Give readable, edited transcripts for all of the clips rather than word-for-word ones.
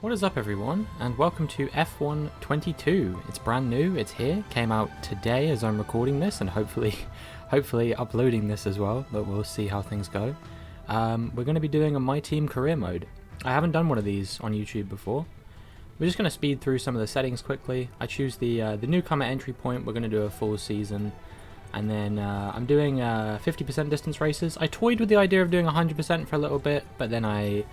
What is up everyone, and welcome to F1 22. It's brand new, it's here, came out today as I'm recording this, and hopefully uploading this as well, but we'll see how things go. We're going to be doing a My Team career mode. I haven't done one of these on YouTube before. We're just going to speed through some of the settings quickly. I choose the newcomer entry point. We're going to do a full season. And then I'm doing 50% distance races. I toyed with the idea of doing 100% for a little bit, but then I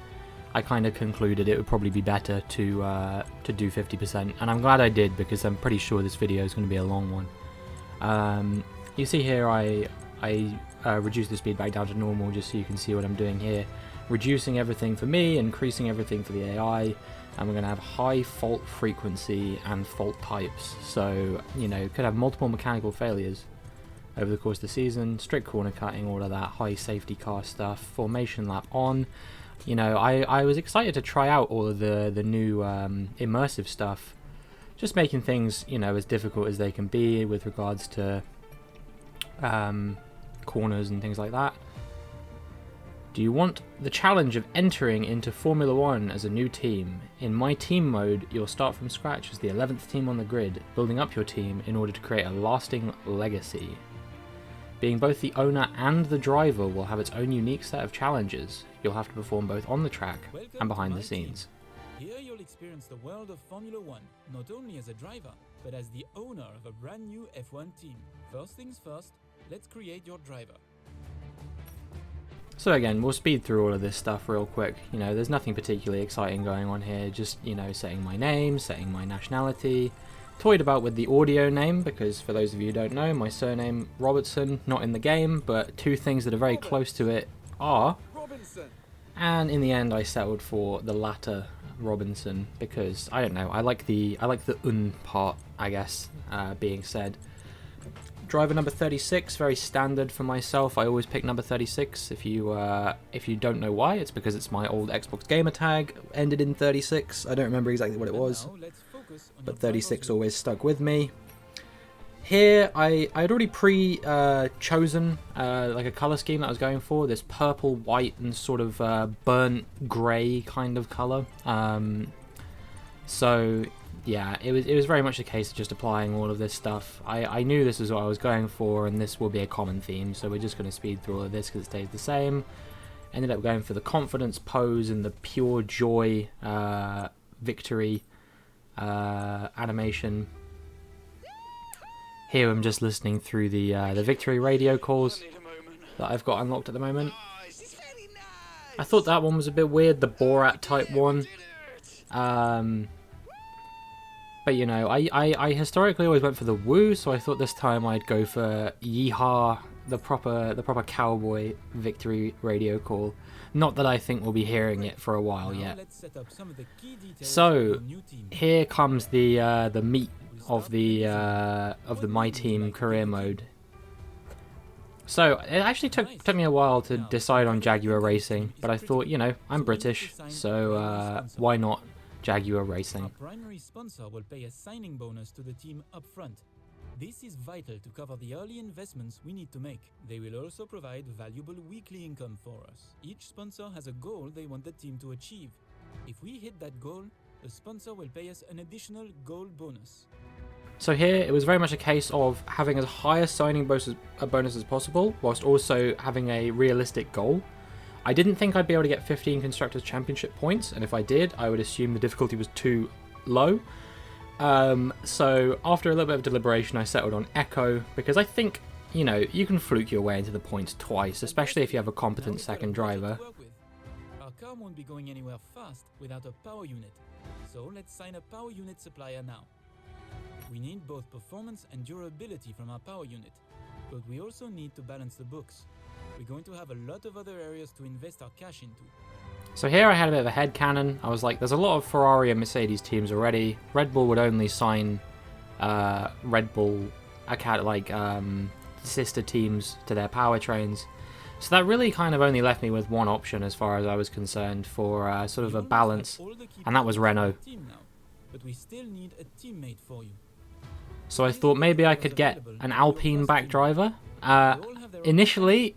kind of concluded it would probably be better to do 50%, and I'm glad I did because I'm pretty sure this video is going to be a long one. You see here I reduced the speed back down to normal just so you can see what I'm doing here. Reducing everything for me, increasing everything for the AI, and we're going to have high fault frequency and fault types. So, you know, could have multiple mechanical failures over the course of the season, strict corner cutting, all of that, high safety car stuff, formation lap on. You know, I was excited to try out all of the new immersive stuff, just making things, you know, as difficult as they can be with regards to corners and things like that. Do you want the challenge of entering into Formula 1 as a new team? In My Team mode, you'll start from scratch as the 11th team on the grid, building up your team in order to create a lasting legacy. Being both the owner and the driver will have its own unique set of challenges. You'll have to perform both on the track and behind the scenes. Here you'll experience the world of Formula 1, not only as a driver, but as the owner of a brand new F1 team. First things first, let's create your driver. So again, we'll speed through all of this stuff real quick. You know, there's nothing particularly exciting going on here, just, you know, setting my name, setting my nationality. Toyed about with the audio name because, for those of you who don't know, my surname Robertson, not in the game, but two things that are very close to it are. And in the end I settled for the latter, Robinson, because I don't know, I like the part, I guess, being said. Driver number 36, very standard for myself. I always pick number 36. If you don't know why, it's because it's my old Xbox gamer tag, ended in 36. I don't remember exactly what it was, but 36 always stuck with me. Here, I had already chosen like a color scheme that I was going for, this purple, white, and sort of burnt grey kind of color. So yeah, it was very much a case of just applying all of this stuff. I knew this was what I was going for, and this will be a common theme, so we're just going to speed through all of this because it stays the same. Ended up going for the confidence pose and the pure joy victory animation. Here I'm just listening through the victory radio calls that I've got unlocked at the moment. I thought that one was a bit weird, the Borat type one. But you know, I historically always went for the woo, so I thought this time I'd go for yeehaw, the proper cowboy victory radio call. Not that I think we'll be hearing it for a while yet. So here comes the meat of the My Team career mode. So it actually took me a while to decide on Jaguar Racing, but I thought, you know, I'm British, so why not Jaguar Racing? Our primary sponsor will pay a signing bonus to the team up front. This is vital to cover the early investments we need to make. They will also provide valuable weekly income for us. Each sponsor has a goal they want the team to achieve. If we hit that goal, the sponsor will pay us an additional goal bonus. So here, it was very much a case of having as high a signing bonus as possible, whilst also having a realistic goal. I didn't think I'd be able to get 15 Constructors' Championship points, and if I did, I would assume the difficulty was too low. So after a little bit of deliberation, I settled on Echo, because I think, you know, you can fluke your way into the points twice, especially if you have a competent second driver. Our car won't be going anywhere fast without a power unit, so let's sign a power unit supplier now. We need both performance and durability from our power unit, but we also need to balance the books. We're going to have a lot of other areas to invest our cash into. So here I had a bit of a headcanon. I was like, there's a lot of Ferrari and Mercedes teams already. Red Bull would only sign Red Bull sister teams to their powertrains. So that really kind of only left me with one option as far as I was concerned for sort of a balance, and that was Renault. But we still need a teammate for you. So I thought maybe I could get an Alpine back driver, Initially,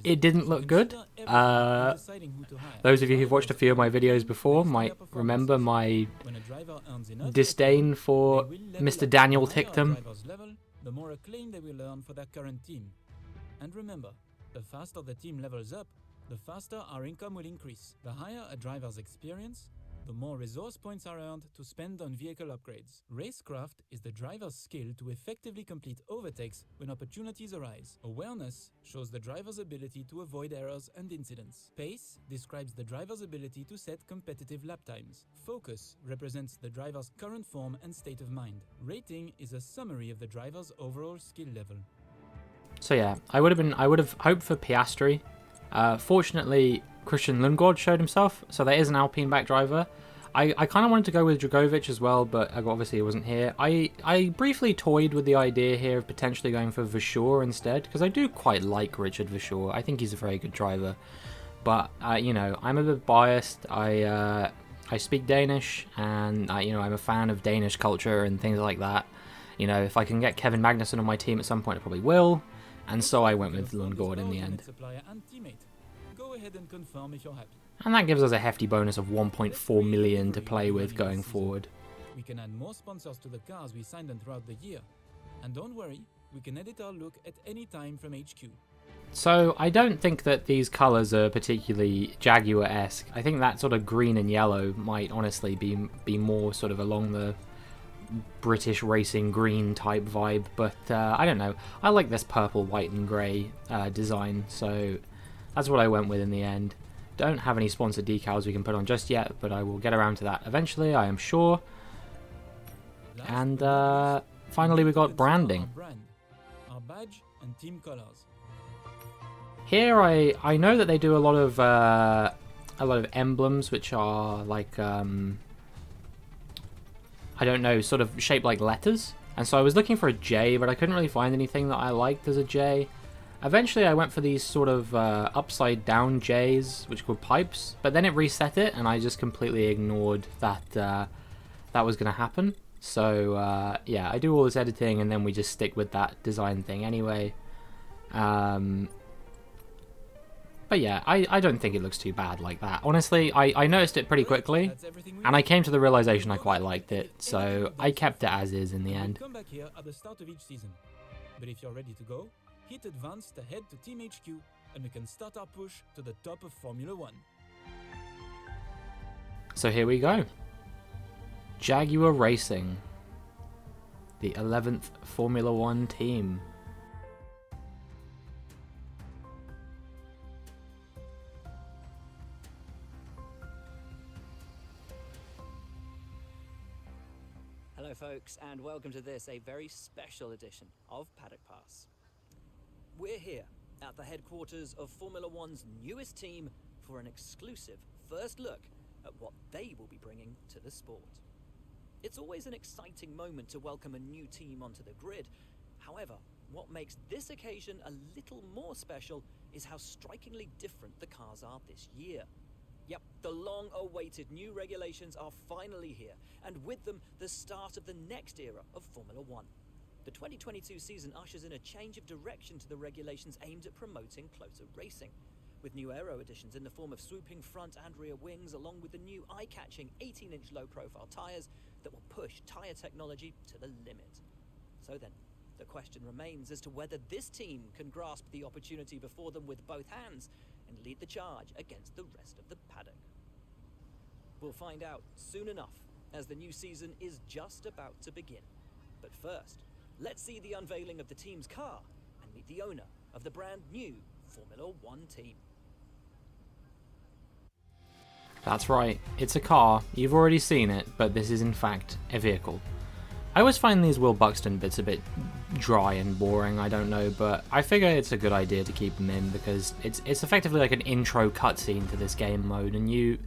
it didn't look good. Those of you who've watched a few of my videos before might remember my disdain for Mr. Daniel Ticktum. The more acclaim they will earn for their current team. And remember, the faster the team levels up, the faster our income will increase. The higher a driver's experience, the more resource points are earned to spend on vehicle upgrades. Racecraft is the driver's skill to effectively complete overtakes when opportunities arise. Awareness shows the driver's ability to avoid errors and incidents. Pace describes the driver's ability to set competitive lap times. Focus represents the driver's current form and state of mind. Rating is a summary of the driver's overall skill level. So yeah, I would have hoped for Piastri. Fortunately, Christian Lundgaard showed himself, so there is an Alpine back driver. I kind of wanted to go with Dragovic as well, but obviously he wasn't here. I briefly toyed with the idea here of potentially going for Vasseur instead, because I do quite like Richard Vasseur. I think he's a very good driver. But, you know, I'm a bit biased. I speak Danish, and, you know, I'm a fan of Danish culture and things like that. You know, if I can get Kevin Magnussen on my team at some point, I probably will. And so I went with Lundgaard in the end. Go ahead and confirm if you're happy. And that gives us a hefty bonus of 1.4 million to play with going forward. We can add more sponsors to the cars we signed them throughout the year. And don't worry, we can edit our look at any time from HQ. So I don't think that these colours are particularly Jaguar-esque. I think that sort of green and yellow might honestly be more sort of along the British racing green type vibe. But I don't know. I like this purple, white and grey design. So that's what I went with in the end. Don't have any sponsored decals we can put on just yet, but I will get around to that eventually, I am sure. And finally we got branding. Our badge and team colors. Here I know that they do a lot of emblems which are like I don't know, sort of shaped like letters. And so I was looking for a J, but I couldn't really find anything that I liked as a J. Eventually I went for these sort of upside down J's, which were pipes, but then it reset it and I just completely ignored that that was going to happen. So yeah, I do all this editing and then we just stick with that design thing anyway. But yeah, I don't think it looks too bad like that. Honestly, I noticed it pretty quickly and I came to the realization I quite liked it, so I kept it as is in the end. Come back here at the start of each season. But if you're ready to go, hit advance to head to Team HQ and we can start our push to the top of Formula 1. So here we go. Jaguar Racing. The 11th Formula 1 team. Hello folks, and welcome to this, a very special edition of Paddock Pass. We're here at the headquarters of Formula One's newest team for an exclusive first look at what they will be bringing to the sport. It's always an exciting moment to welcome a new team onto the grid. However, what makes this occasion a little more special is how strikingly different the cars are this year. Yep, the long-awaited new regulations are finally here, and with them, the start of the next era of Formula One. The 2022 season ushers in a change of direction to the regulations aimed at promoting closer racing, with new aero additions in the form of swooping front and rear wings, along with the new eye-catching 18-inch low-profile tyres that will push tyre technology to the limit. So then, the question remains as to whether this team can grasp the opportunity before them with both hands and lead the charge against the rest of the paddock. We'll find out soon enough, as the new season is just about to begin. But first, let's see the unveiling of the team's car and meet the owner of the brand new Formula One team. That's right, it's a car. You've already seen it, but this is in fact a vehicle. I always find these Will Buxton bits a bit dry and boring, I don't know, but I figure it's a good idea to keep them in because it's effectively like an intro cutscene to this game mode, and you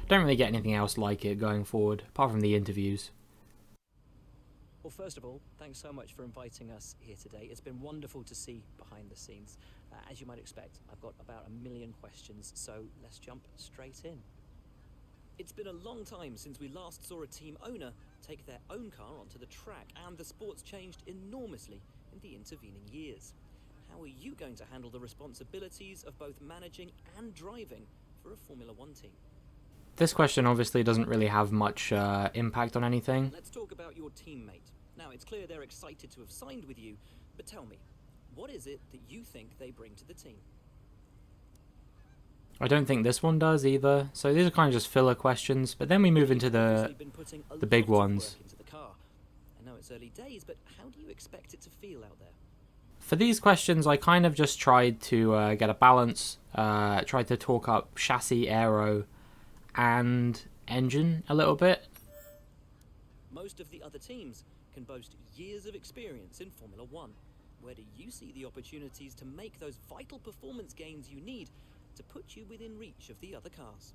don't really get anything else like it going forward, apart from the interviews. Well, first of all, thanks so much for inviting us here today. It's been wonderful to see behind the scenes. As you might expect, I've got about 1 million questions, so let's jump straight in. It's been a long time since we last saw a team owner take their own car onto the track, and the sport's changed enormously in the intervening years. how are you going to handle the responsibilities of both managing and driving for a Formula One team? This question obviously doesn't really have much impact on anything. Let's talk about your teammate. Now, it's clear they're excited to have signed with you, but tell me, what is it that you think they bring to the team? I don't think this one does either. So these are kind of just filler questions, but then we move into the big ones. Into the car. I know it's early days, but how do you expect it to feel out there? For these questions, I kind of just tried to get a balance, tried to talk up chassis, aero, and engine a little bit. Most of the other teams can boast years of experience in Formula One. Where do you see the opportunities to make those vital performance gains you need to put you within reach of the other cars?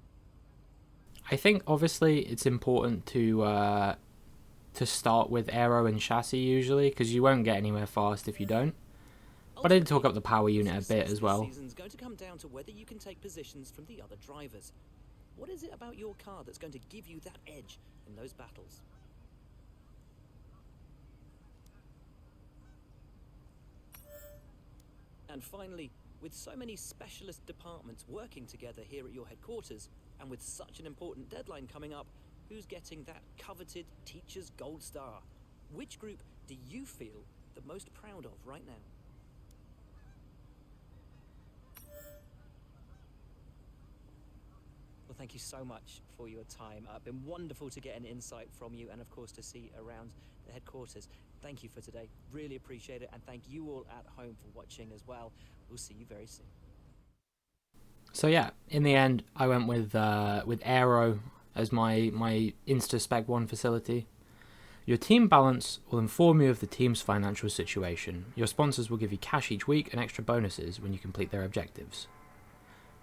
I think obviously it's important to start with aero and chassis usually, because you won't get anywhere fast if you don't. But I did talk up the power unit a bit as well. This season's going to come down to whether you can take positions from the other drivers. What is it about your car that's going to give you that edge in those battles? And finally, with so many specialist departments working together here at your headquarters, and with such an important deadline coming up, who's getting that coveted Teacher's Gold Star? Which group do you feel the most proud of right now? Well, thank you so much for your time. It's been wonderful to get an insight from you and, of course, to see around the headquarters. Thank you for today. Really appreciate it. And thank you all at home for watching as well. We'll see you very soon. So yeah, in the end, I went with Aero as my Insta-Spec 1 facility. Your team balance will inform you of the team's financial situation. Your sponsors will give you cash each week and extra bonuses when you complete their objectives.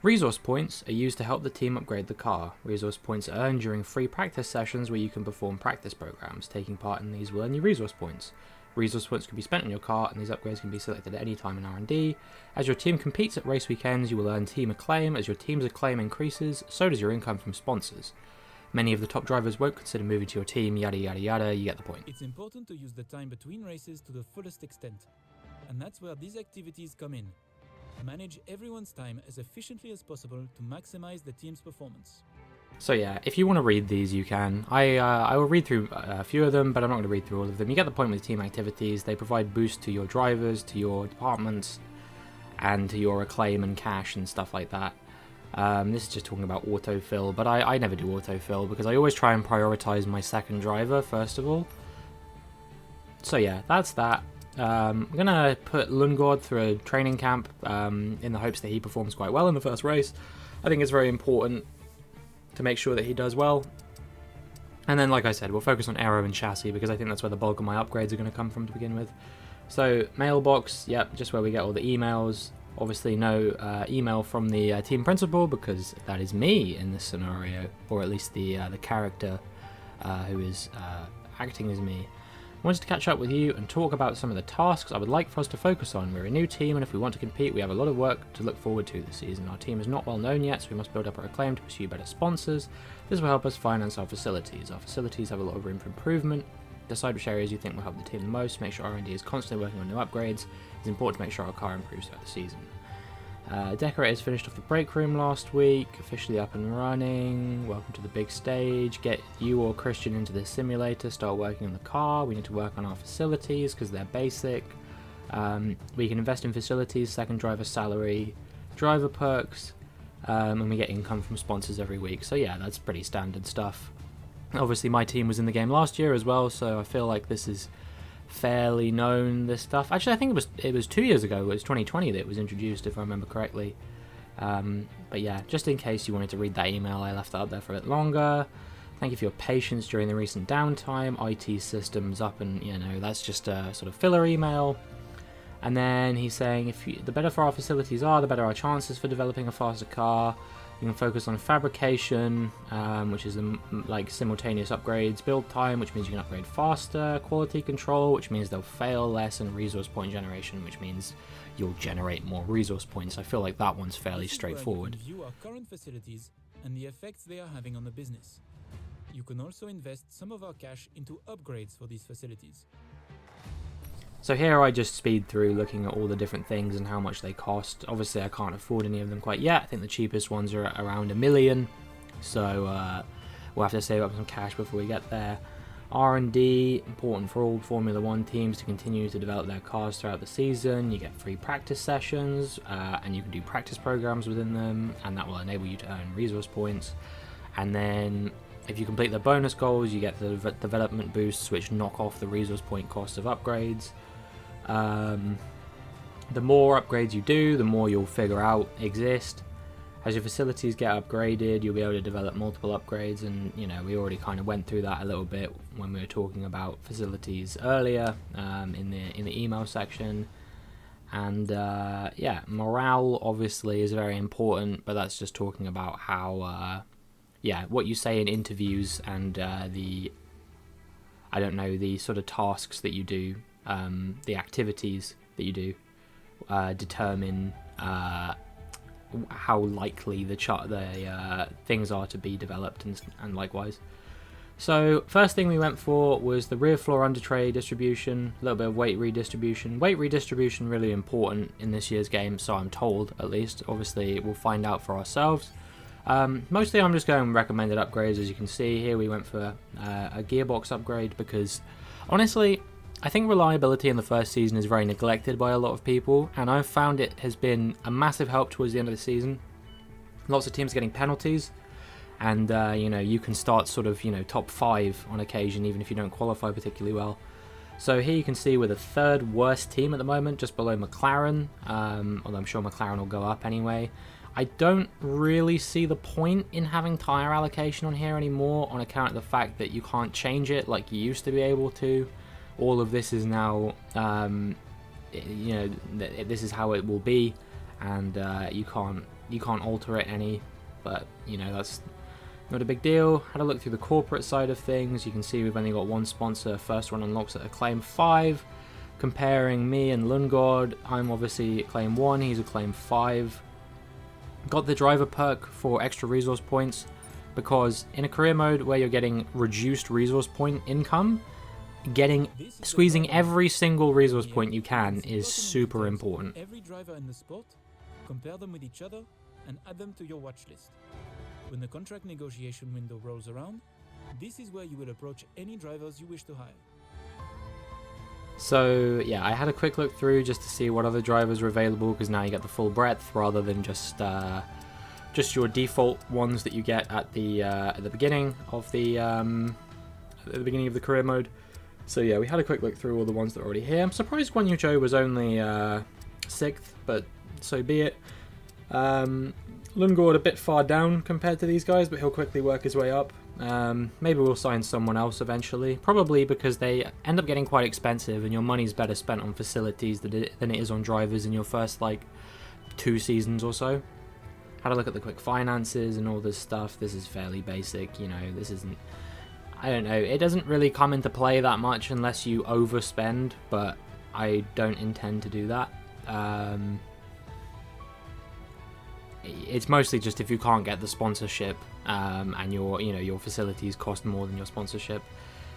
Resource points are used to help the team upgrade the car. Resource points are earned during free practice sessions where you can perform practice programs. Taking part in these will earn you resource points. Resource points can be spent on your car, and these upgrades can be selected at any time in R&D. As your team competes at race weekends, you will earn team acclaim. As your team's acclaim increases, so does your income from sponsors. Many of the top drivers won't consider moving to your team, yada yada yada, you get the point. It's important to use the time between races to the fullest extent, and that's where these activities come in. Manage everyone's time as efficiently as possible to maximize the team's performance. So yeah, if you want to read these, you can. I will read through a few of them, but I'm not going to read through all of them. You get the point with team activities. They provide boost to your drivers, to your departments, and to your acclaim and cash and stuff like that. This is just talking about autofill, but I never do autofill because I always try and prioritize my second driver first of all. So yeah, that's that. I'm going to put Lundgaard through a training camp in the hopes that he performs quite well in the first race. I think it's very important to make sure that he does well. And then, like I said, we'll focus on aero and chassis because I think that's where the bulk of my upgrades are going to come from to begin with. So, mailbox, yep, just where we get all the emails. Obviously, no email from the team principal because that is me in this scenario, or at least the character who is acting as me. I wanted to catch up with you and talk about some of the tasks I would like for us to focus on. We're a new team, and if we want to compete, we have a lot of work to look forward to this season. Our team is not well known yet, so we must build up our acclaim to pursue better sponsors. This will help us finance our facilities. Our facilities have a lot of room for improvement. Decide which areas you think will help the team the most. Make sure R&D is constantly working on new upgrades. It's important to make sure our car improves throughout the season. Decorators finished off the break room last week, officially up and running. Welcome to the big stage. Get you or Christian into the simulator, start working on the car. We need to work on our facilities because they're basic. We can invest in facilities, second driver salary, driver perks, and we get income from sponsors every week. So yeah, that's pretty standard stuff. Obviously my team was in the game last year as well, so I feel like this is fairly known, this stuff. Actually, I think it was 2 years ago. It was 2020 that it was introduced, if I remember correctly. But yeah, just in case you wanted to read that email, I left that up there for a bit longer. Thank you for your patience during the recent downtime. IT systems up, and that's just a sort of filler email. And then he's saying the better for our facilities are, the better our chances for developing a faster car. You can focus on fabrication, which is like simultaneous upgrades, build time, which means you can upgrade faster, quality control, which means they'll fail less, and resource point generation, which means you'll generate more resource points. I feel like that one's fairly straightforward. You can view our current facilities and the effects they are having on the business. You can also invest some of our cash into upgrades for these facilities. So here I just speed through looking at all the different things and how much they cost. Obviously I can't afford any of them quite yet. I think the cheapest ones are around $1 million. So we'll have to save up some cash before we get there. R&D, important for all Formula 1 teams to continue to develop their cars throughout the season. You get free practice sessions, and you can do practice programs within them, and that will enable you to earn resource points. And then if you complete the bonus goals, you get the development boosts, which knock off the resource point cost of upgrades. The more upgrades you do, the more you'll figure out exist. As your facilities get upgraded, you'll be able to develop multiple upgrades, and we already kind of went through that a little bit when we were talking about facilities earlier in the email section. And yeah, morale obviously is very important, but that's just talking about how what you say in interviews and the sort of tasks that you do, the activities that you do determine how likely the things are to be developed, and likewise. So first thing we went for was the rear floor under tray distribution, a little bit of weight redistribution. Weight redistribution really important in this year's game, so I'm told, at least. Obviously we'll find out for ourselves. Mostly I'm just going recommended upgrades. As you can see here, we went for a gearbox upgrade because honestly I think reliability in the first season is very neglected by a lot of people, and I've found it has been a massive help towards the end of the season. Lots of teams getting penalties, and you can start sort of top 5 on occasion even if you don't qualify particularly well. So here you can see we're the 3rd worst team at the moment, just below McLaren, although I'm sure McLaren will go up anyway. I don't really see the point in having tyre allocation on here anymore, on account of the fact that you can't change it like you used to be able to. All of this is now, this is how it will be, and you can't alter it any. But that's not a big deal. Had a look through the corporate side of things. You can see we've only got one sponsor. First one unlocks at Acclaim 5. Comparing me and Lundgaard, I'm obviously Acclaim 1. He's Acclaim 5. Got the driver perk for extra resource points because in a career mode where you're getting reduced resource point income, squeezing every single resource point you can is super important. Every driver in the sport, compare them with each other, and add them to your watch list. When the contract negotiation window rolls around, this is where you will approach any drivers you wish to hire. So yeah, I had a quick look through just to see what other drivers are available, because now you get the full breadth rather than just your default ones that you get at the beginning of the career mode. So yeah, we had a quick look through all the ones that are already here. I'm surprised Guan Yu Zhou was only 6th, but so be it. Lundgaard a bit far down compared to these guys, but he'll quickly work his way up. Maybe we'll sign someone else eventually, probably because they end up getting quite expensive and your money's better spent on facilities than it is on drivers in your first 2 seasons or so. Had a look at the quick finances and all this stuff. This is fairly basic, this isn't, I don't know, it doesn't really come into play that much unless you overspend, but I don't intend to do that. It's mostly just if you can't get the sponsorship and your facilities cost more than your sponsorship.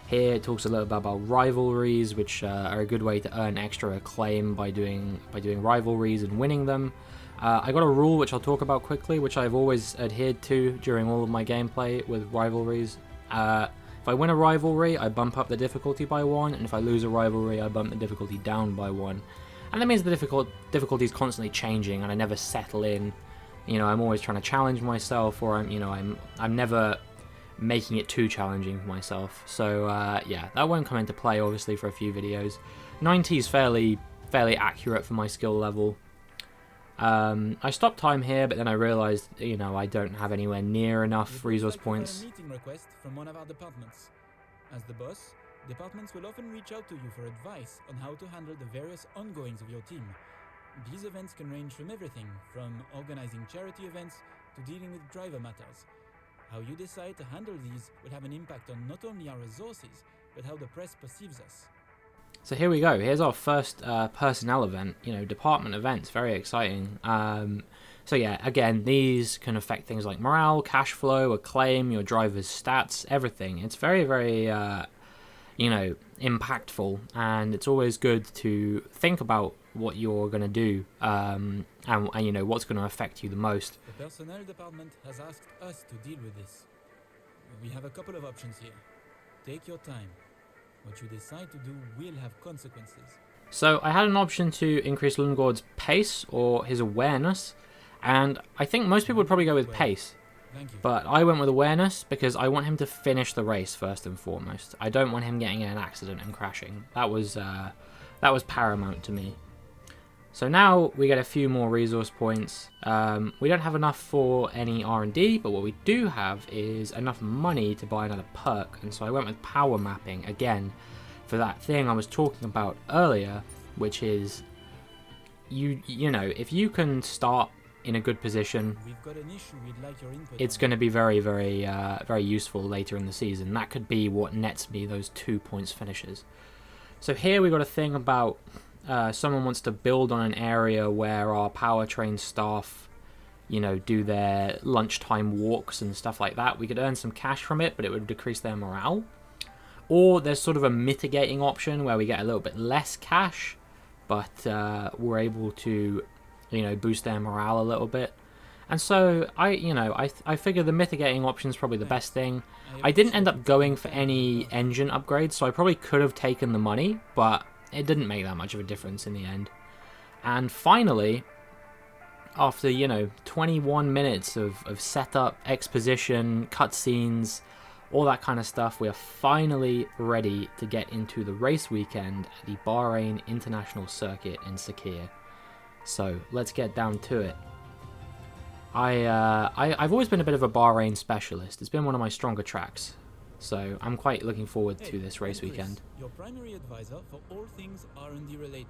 Here it talks a little bit about rivalries, which are a good way to earn extra acclaim by doing rivalries and winning them. I got a rule which I'll talk about quickly, which I've always adhered to during all of my gameplay with rivalries. If I win a rivalry, I bump up the difficulty by 1, and if I lose a rivalry, I bump the difficulty down by 1. And that means the difficulty is constantly changing, and I never settle in. I'm always trying to challenge myself, or I'm never making it too challenging for myself. So yeah, that won't come into play obviously for a few videos. 90 is fairly accurate for my skill level. I stopped time here, but then I realized, I don't have anywhere near enough resource points. A meeting request from one of our departments. As the boss, departments will often reach out to you for advice on how to handle the various ongoings of your team. These events can range from everything from organizing charity events to dealing with driver matters. How you decide to handle these will have an impact on not only our resources, but how the press perceives us. So here we go. Here's our first personnel event, department events. Very exciting. So yeah, again, these can affect things like morale, cash flow, acclaim, your driver's stats, everything. It's very, very, impactful, and it's always good to think about what you're going to do, and what's going to affect you the most. The personnel department has asked us to deal with this. We have a couple of options here. Take your time. What you decide to do will have consequences. So I had an option to increase Lundgaard's pace or his awareness, and I think most people would probably go with pace. Thank you. But I went with awareness because I want him to finish the race first and foremost. I don't want him getting in an accident and crashing. That was paramount to me. So now we get a few more resource points. We don't have enough for any R&D, but what we do have is enough money to buy another perk. And so I went with power mapping again for that thing I was talking about earlier, which is if you can start in a good position, We've got an issue we'd like your input it's on. going to be very, very, very useful later in the season. That could be what nets me those 2 points finishes. So here we got a thing about someone wants to build on an area where our powertrain staff, do their lunchtime walks and stuff like that. We could earn some cash from it, but it would decrease their morale. Or there's sort of a mitigating option where we get a little bit less cash, but we're able to boost their morale a little bit. And so I figure the mitigating option is probably the best thing. I didn't end up going for any engine upgrades, so I probably could have taken the money, but it didn't make that much of a difference in the end. And finally, after 21 minutes of setup, exposition, cutscenes, all that kind of stuff, we are finally ready to get into the race weekend at the Bahrain International Circuit in Sakhir. So let's get down to it. I've always been a bit of a Bahrain specialist. It's been one of my stronger tracks, so I'm quite looking forward to this race Chris, weekend. Your primary advisor for all things R&D related.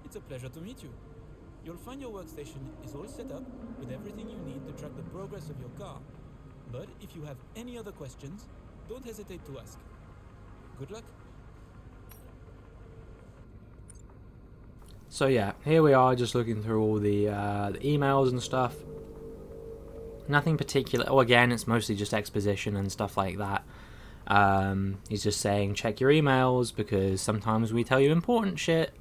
It's a pleasure to meet you. You'll find your workstation is all set up with everything you need to track the progress of your car. But if you have any other questions, don't hesitate to ask. Good luck. So yeah, here we are, just looking through all the emails and stuff. Nothing particular. Oh, again, it's mostly just exposition and stuff like that. He's just saying check your emails because sometimes we tell you important shit.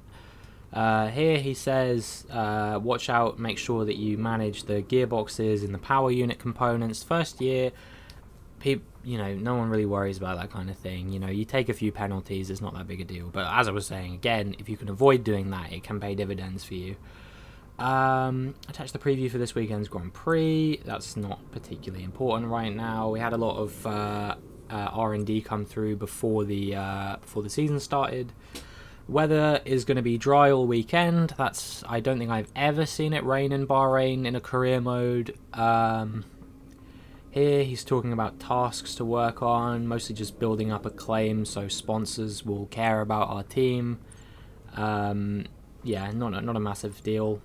Here he says watch out, make sure that you manage the gearboxes and the power unit components. First year, no one really worries about that kind of thing. You take a few penalties, it's not that big a deal. But as I was saying, again, if you can avoid doing that, it can pay dividends for you. Attach the preview for this weekend's Grand Prix. That's not particularly important right now. We had a lot of R&D come through before the season started. Weather is going to be dry all weekend. I don't think I've ever seen it rain in Bahrain in a career mode. Here he's talking about tasks to work on, mostly just building up a claim so sponsors will care about our team. Yeah, not a massive deal.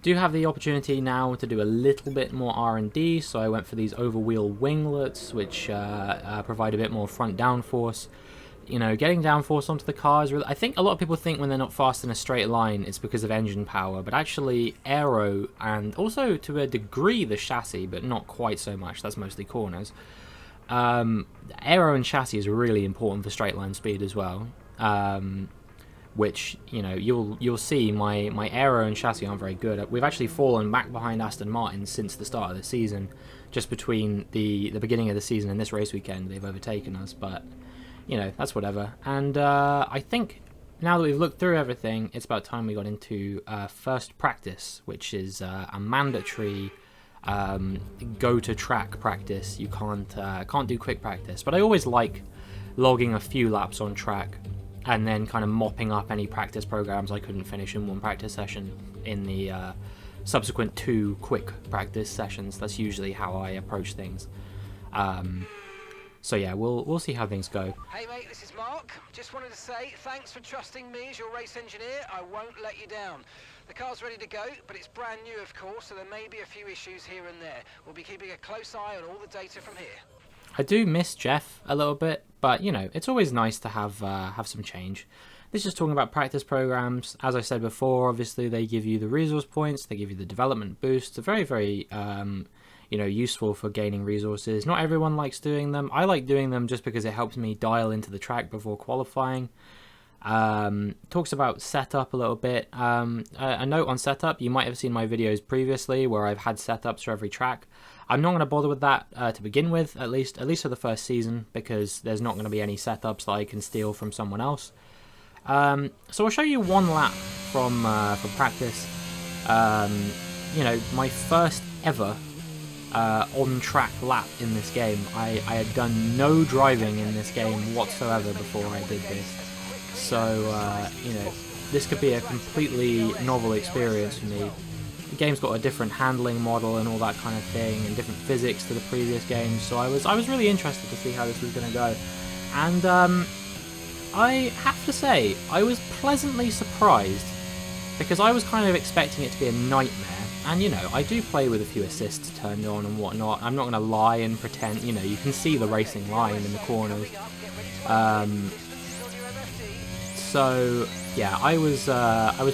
Do have the opportunity now to do a little bit more R&D, so I went for these overwheel winglets, which provide a bit more front downforce. Getting downforce onto the car is really... I think a lot of people think when they're not fast in a straight line, it's because of engine power, but actually aero, and also to a degree the chassis, but not quite so much. That's mostly corners. Aero and chassis is really important for straight line speed as well. Which you'll see my aero and chassis aren't very good. We've actually fallen back behind Aston Martin since the start of the season. Just between the beginning of the season and this race weekend, they've overtaken us, but that's whatever. And I think now that we've looked through everything, it's about time we got into first practice, which is a mandatory go to track practice. You can't do quick practice, but I always like logging a few laps on track and then kind of mopping up any practice programs I couldn't finish in one practice session in the subsequent 2 quick practice sessions. That's usually how I approach things. So yeah, we'll see how things go. Hey mate, this is Mark. Just wanted to say thanks for trusting me as your race engineer. I won't let you down. The car's ready to go, but it's brand new of course, so there may be a few issues here and there. We'll be keeping a close eye on all the data from here. I do miss Jeff a little bit, but it's always nice to have some change. This is talking about practice programs. As I said before, obviously they give you the resource points, they give you the development boosts. They're very, very, you know, useful for gaining resources. Not everyone likes doing them. I like doing them just because it helps me dial into the track before qualifying. Talks about setup a little bit. A note on setup, you might have seen my videos previously where I've had setups for every track. I'm not going to bother with that to begin with, at least for the first season, because there's not going to be any setups that I can steal from someone else. So I'll show you one lap from practice. You know, my first ever on-track lap in this game. I had done no driving in this game whatsoever before I did this. So, you know, this could be a completely novel experience for me. The game's got a different handling model and all that kind of thing, and different physics to the previous games, so I was really interested to see how this was going to go. And I have to say, I was pleasantly surprised, because I was kind of expecting it to be a nightmare. And, you know, I do play with a few assists turned on and whatnot. I'm not going to lie and pretend, you know, you can see the racing line in the corners. So yeah, I was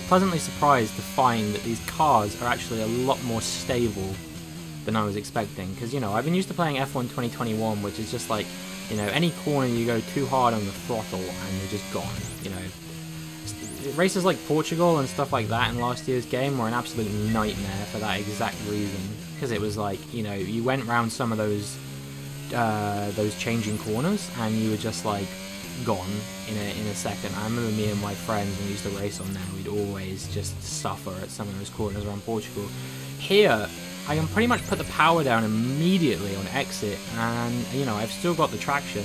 pleasantly surprised to find that these cars are actually a lot more stable than I was expecting. Because, you know, I've been used to playing F1 2021, which is just like, you know, any corner you go too hard on the throttle and you're just gone. You know, races like Portugal and stuff like that in last year's game were an absolute nightmare for that exact reason. Because it was like, you know, you went round some of those changing corners and you were just like gone in a second. I remember me and my friends, when we used to race on there, we'd always just suffer at some of those corners around Portugal. Here, I can pretty much put the power down immediately on exit, and, you know, I've still got the traction.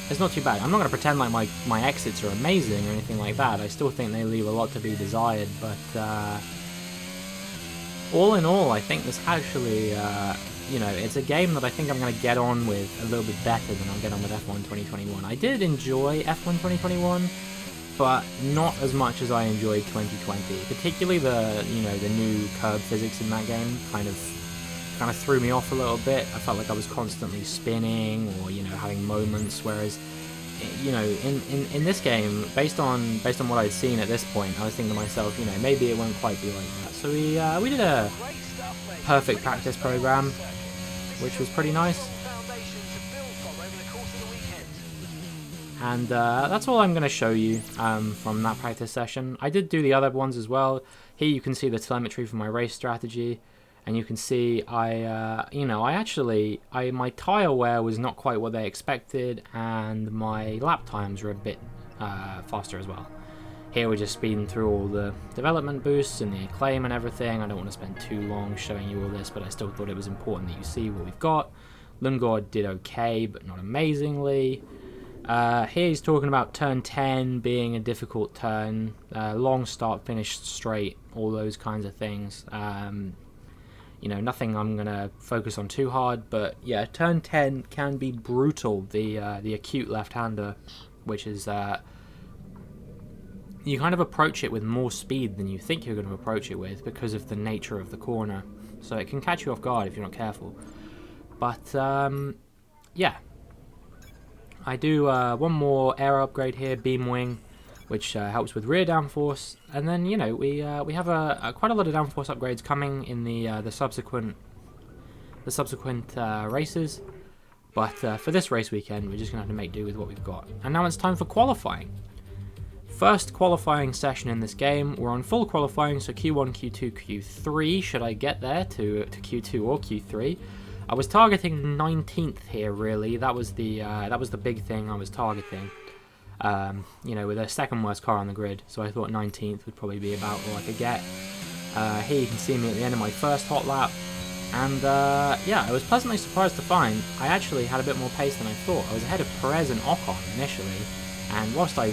It's not too bad. I'm not going to pretend like my exits are amazing or anything like that. I still think they leave a lot to be desired, but all in all, I think this actually, you know, it's a game that I think I'm going to get on with a little bit better than I'll get on with F1 2021. I did enjoy F1 2021, but not as much as I enjoyed 2020. Particularly the new curb physics in that game kind of threw me off a little bit. I felt like I was constantly spinning, or, you know, having moments, whereas, you know, in this game, based on what I'd seen at this point, I was thinking to myself, you know, maybe it won't quite be like that. So we did a perfect practice program, which was pretty nice. And that's all I'm going to show you from that practice session. I did do the other ones as well. Here you can see the telemetry for my race strategy, and you can see my tyre wear was not quite what they expected, and my lap times were a bit faster as well. Here we're just speeding through all the development boosts and the acclaim and everything. I don't want to spend too long showing you all this, but I still thought it was important that you see what we've got. Lundgaard did okay, but not amazingly. Here he's talking about turn 10 being a difficult turn, long start, finish straight, all those kinds of things. You know, nothing I'm going to focus on too hard, but yeah, turn 10 can be brutal, the acute left-hander, which is... you kind of approach it with more speed than you think you're going to approach it with because of the nature of the corner. So it can catch you off guard if you're not careful. But, yeah. I do one more air upgrade here, beam wing, which helps with rear downforce. And then, you know, we have quite a lot of downforce upgrades coming in the subsequent races. But for this race weekend, we're just going to have to make do with what we've got. And now it's time for qualifying. First qualifying session in this game. We're on full qualifying, so Q1, Q2, Q3, should I get there to Q2 or Q3. I was targeting 19th here, really. That was the big thing I was targeting. You know, with a second worst car on the grid, so I thought 19th would probably be about all I could get. Here you can see me at the end of my first hot lap, and yeah, I was pleasantly surprised to find I actually had a bit more pace than I thought. I was ahead of Perez and Ocon initially. And whilst I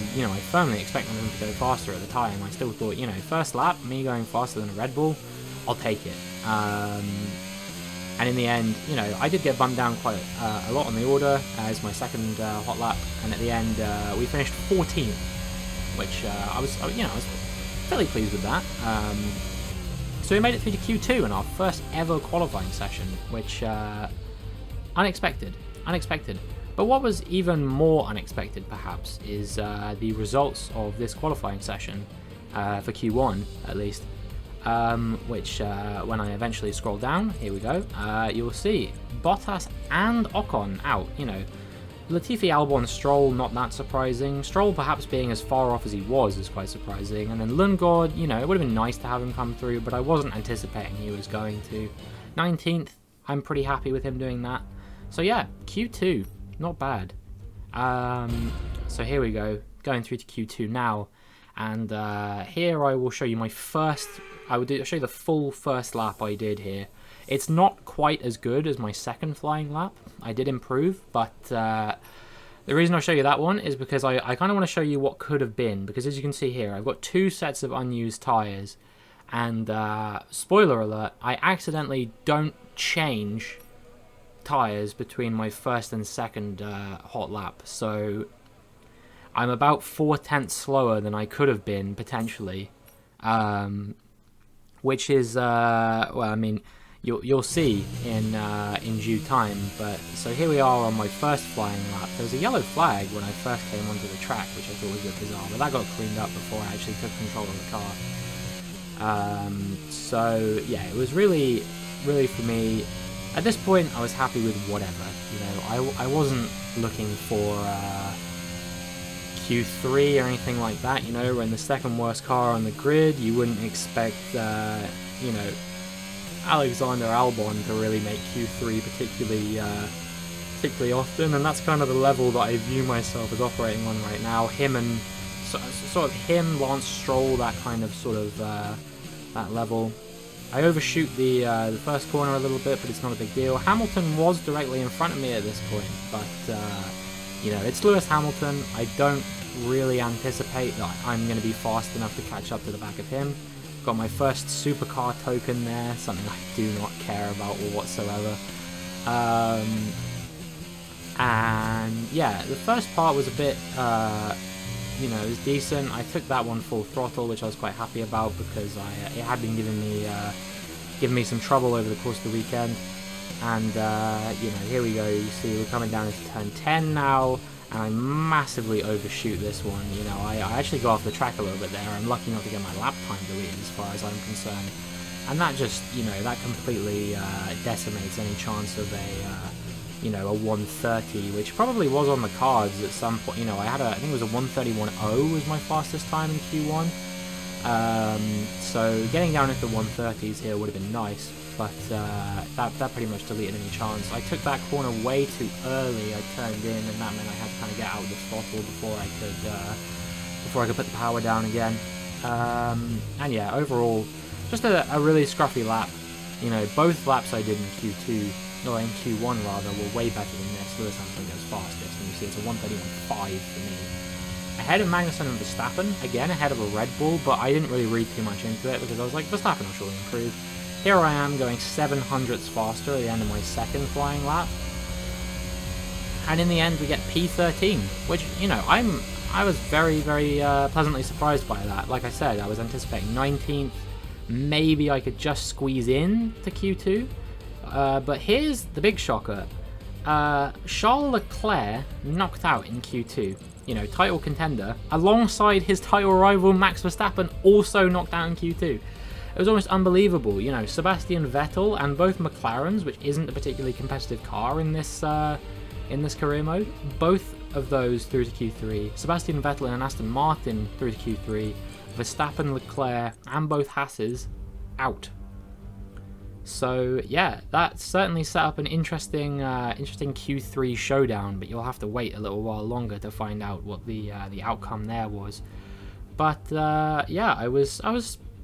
firmly expected them to go faster at the time, I still thought, you know, first lap, me going faster than a Red Bull, I'll take it. And in the end, you know, I did get bumped down quite a lot on the order as my second hot lap, and at the end we finished 14th, which I was fairly pleased with that. So we made it through to Q2 in our first ever qualifying session, which unexpected. But what was even more unexpected, perhaps, is the results of this qualifying session, for Q1 at least. which when I eventually scroll down, here we go, you'll see Bottas and Ocon out. You know, Latifi, Albon, Stroll, not that surprising. Stroll perhaps being as far off as he was is quite surprising. And then Lundgaard, you know, it would have been nice to have him come through, but I wasn't anticipating he was going to. 19th, I'm pretty happy with him doing that. So yeah, Q2, not bad. So here we go, going through to Q2 now. And here I will show you my first, I'll show you the full first lap I did here. It's not quite as good as my second flying lap. I did improve, but the reason I'll show you that one is because I kind of want to show you what could have been. Because as you can see here, I've got 2 sets of unused tyres. And spoiler alert, I accidentally don't change tyres between my first and second hot lap. So I'm about 4/10 slower than I could have been, potentially. Which is, well, I mean, you'll see in due time. But so here we are on my first flying lap. There was a yellow flag when I first came onto the track, which I thought was a bit bizarre, but that got cleaned up before I actually took control of the car. So yeah, it was really for me, at this point I was happy with whatever. You know, I wasn't looking for Q3 or anything like that. You know, when the second worst car on the grid, you wouldn't expect you know, Alexander Albon to really make Q3 particularly often, and that's kind of the level that I view myself as operating on right now. Him and sort of him, Lance Stroll, that kind of sort of that level. I overshoot the first corner a little bit, but it's not a big deal. Hamilton was directly in front of me at this point, but you know, it's Lewis Hamilton. I don't really anticipate that I'm going to be fast enough to catch up to the back of him. Got my first supercar token there, something I do not care about whatsoever. And yeah, the first part was a bit, you know, it was decent. I took that one full throttle, which I was quite happy about because it had been giving me some trouble over the course of the weekend. And you know, here we go. You see, we're coming down into turn 10 now, and I massively overshoot this one. You know, I actually go off the track a little bit there. I'm lucky not to get my lap time deleted as far as I'm concerned. And that just, you know, that completely decimates any chance of you know, a 130, which probably was on the cards at some point. You know, I think it was a 131.0 was my fastest time in Q1. So getting down into the 130s here would have been nice, but that pretty much deleted any chance. I took that corner way too early. I turned in, and that meant I had to kind of get out of the throttle before I could put the power down again. And yeah, overall, just a really scruffy lap. You know, both laps I did in Q2, or in Q1 rather, were way better than this. Lewis Hamilton goes fastest, and you see it's a 131.5 for me. Ahead of Magnussen and Verstappen, again ahead of a Red Bull, but I didn't really read too much into it because I was like, Verstappen will surely improve. Here I am going 700ths faster at the end of my second flying lap. And in the end we get P13, which, you know, I was very pleasantly surprised by that. Like I said, I was anticipating 19th. Maybe I could just squeeze in to Q2. But here's the big shocker. Charles Leclerc knocked out in Q2. You know, title contender, alongside his title rival Max Verstappen, also knocked out in Q2. It was almost unbelievable. You know, Sebastian Vettel and both McLarens, which isn't a particularly competitive car in this career mode, both of those through to Q3. Sebastian Vettel and an Aston Martin through to Q3. Verstappen, Leclerc, and both Hasses out. So yeah, that certainly set up an interesting Q3 showdown, but you'll have to wait a little while longer to find out what the outcome there was. But yeah, I was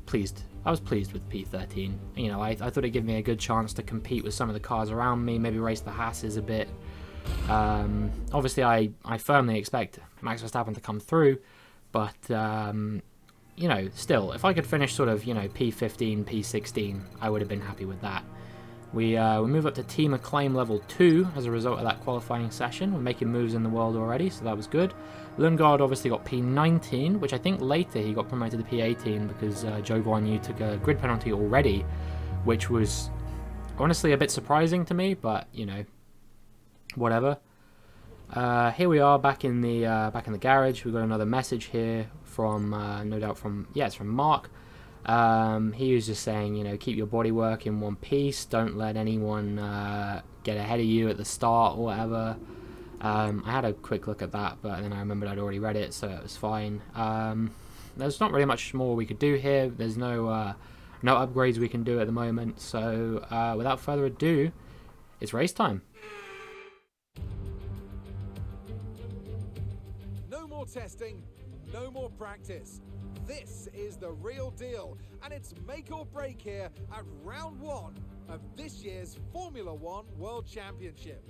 pleased. I was pleased with P13. You know, I thought it'd give me a good chance to compete with some of the cars around me, maybe race the Hasses a bit. Obviously, I firmly expect Max Verstappen to come through, but you know, still, if I could finish sort of, you know, P15, P16, I would have been happy with that. We move up to Team Acclaim Level 2 as a result of that qualifying session. We're making moves in the world already, so that was good. Lundgaard obviously got P19, which I think later he got promoted to P18 because Jaguar took a grid penalty already, which was honestly a bit surprising to me, but, you know, whatever. Here we are back in the garage. We've got another message here from no doubt from, yeah, it's from Mark. He was just saying, you know, keep your bodywork in one piece. Don't let anyone get ahead of you at the start or whatever. I had a quick look at that, but then I remembered I'd already read it, so it was fine. There's not really much more we could do here. There's no upgrades we can do at the moment. So without further ado, it's race time. No more testing, no more practice. This is the real deal, and it's make or break here at round 1 of this year's Formula One World Championship.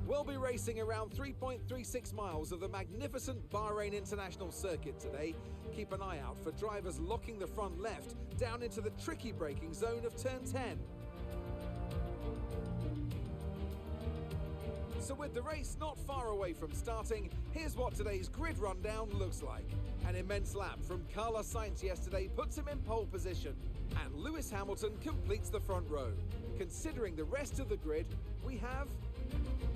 We'll be racing around 3.36 miles of the magnificent Bahrain International Circuit today. Keep an eye out for drivers locking the front left down into the tricky braking zone of turn 10. So with the race not far away from starting, here's what today's grid rundown looks like. An immense lap from Carlos Sainz yesterday puts him in pole position, and Lewis Hamilton completes the front row. Considering the rest of the grid, we have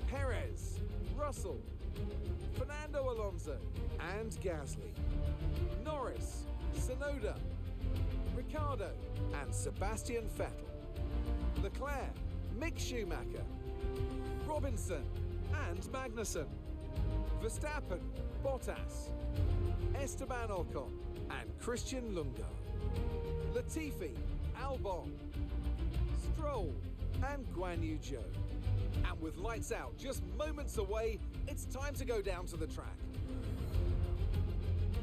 Perez, Russell, Fernando Alonso and Gasly, Norris, Tsunoda, Ricciardo and Sebastian Vettel, Leclerc, Mick Schumacher, Robinson and Magnussen, Verstappen, Bottas, Esteban Ocon and Christian Lundgaard, Latifi, Albon, Stroll and Guan Yu Zhou. And with lights out just moments away, it's time to go down to the track.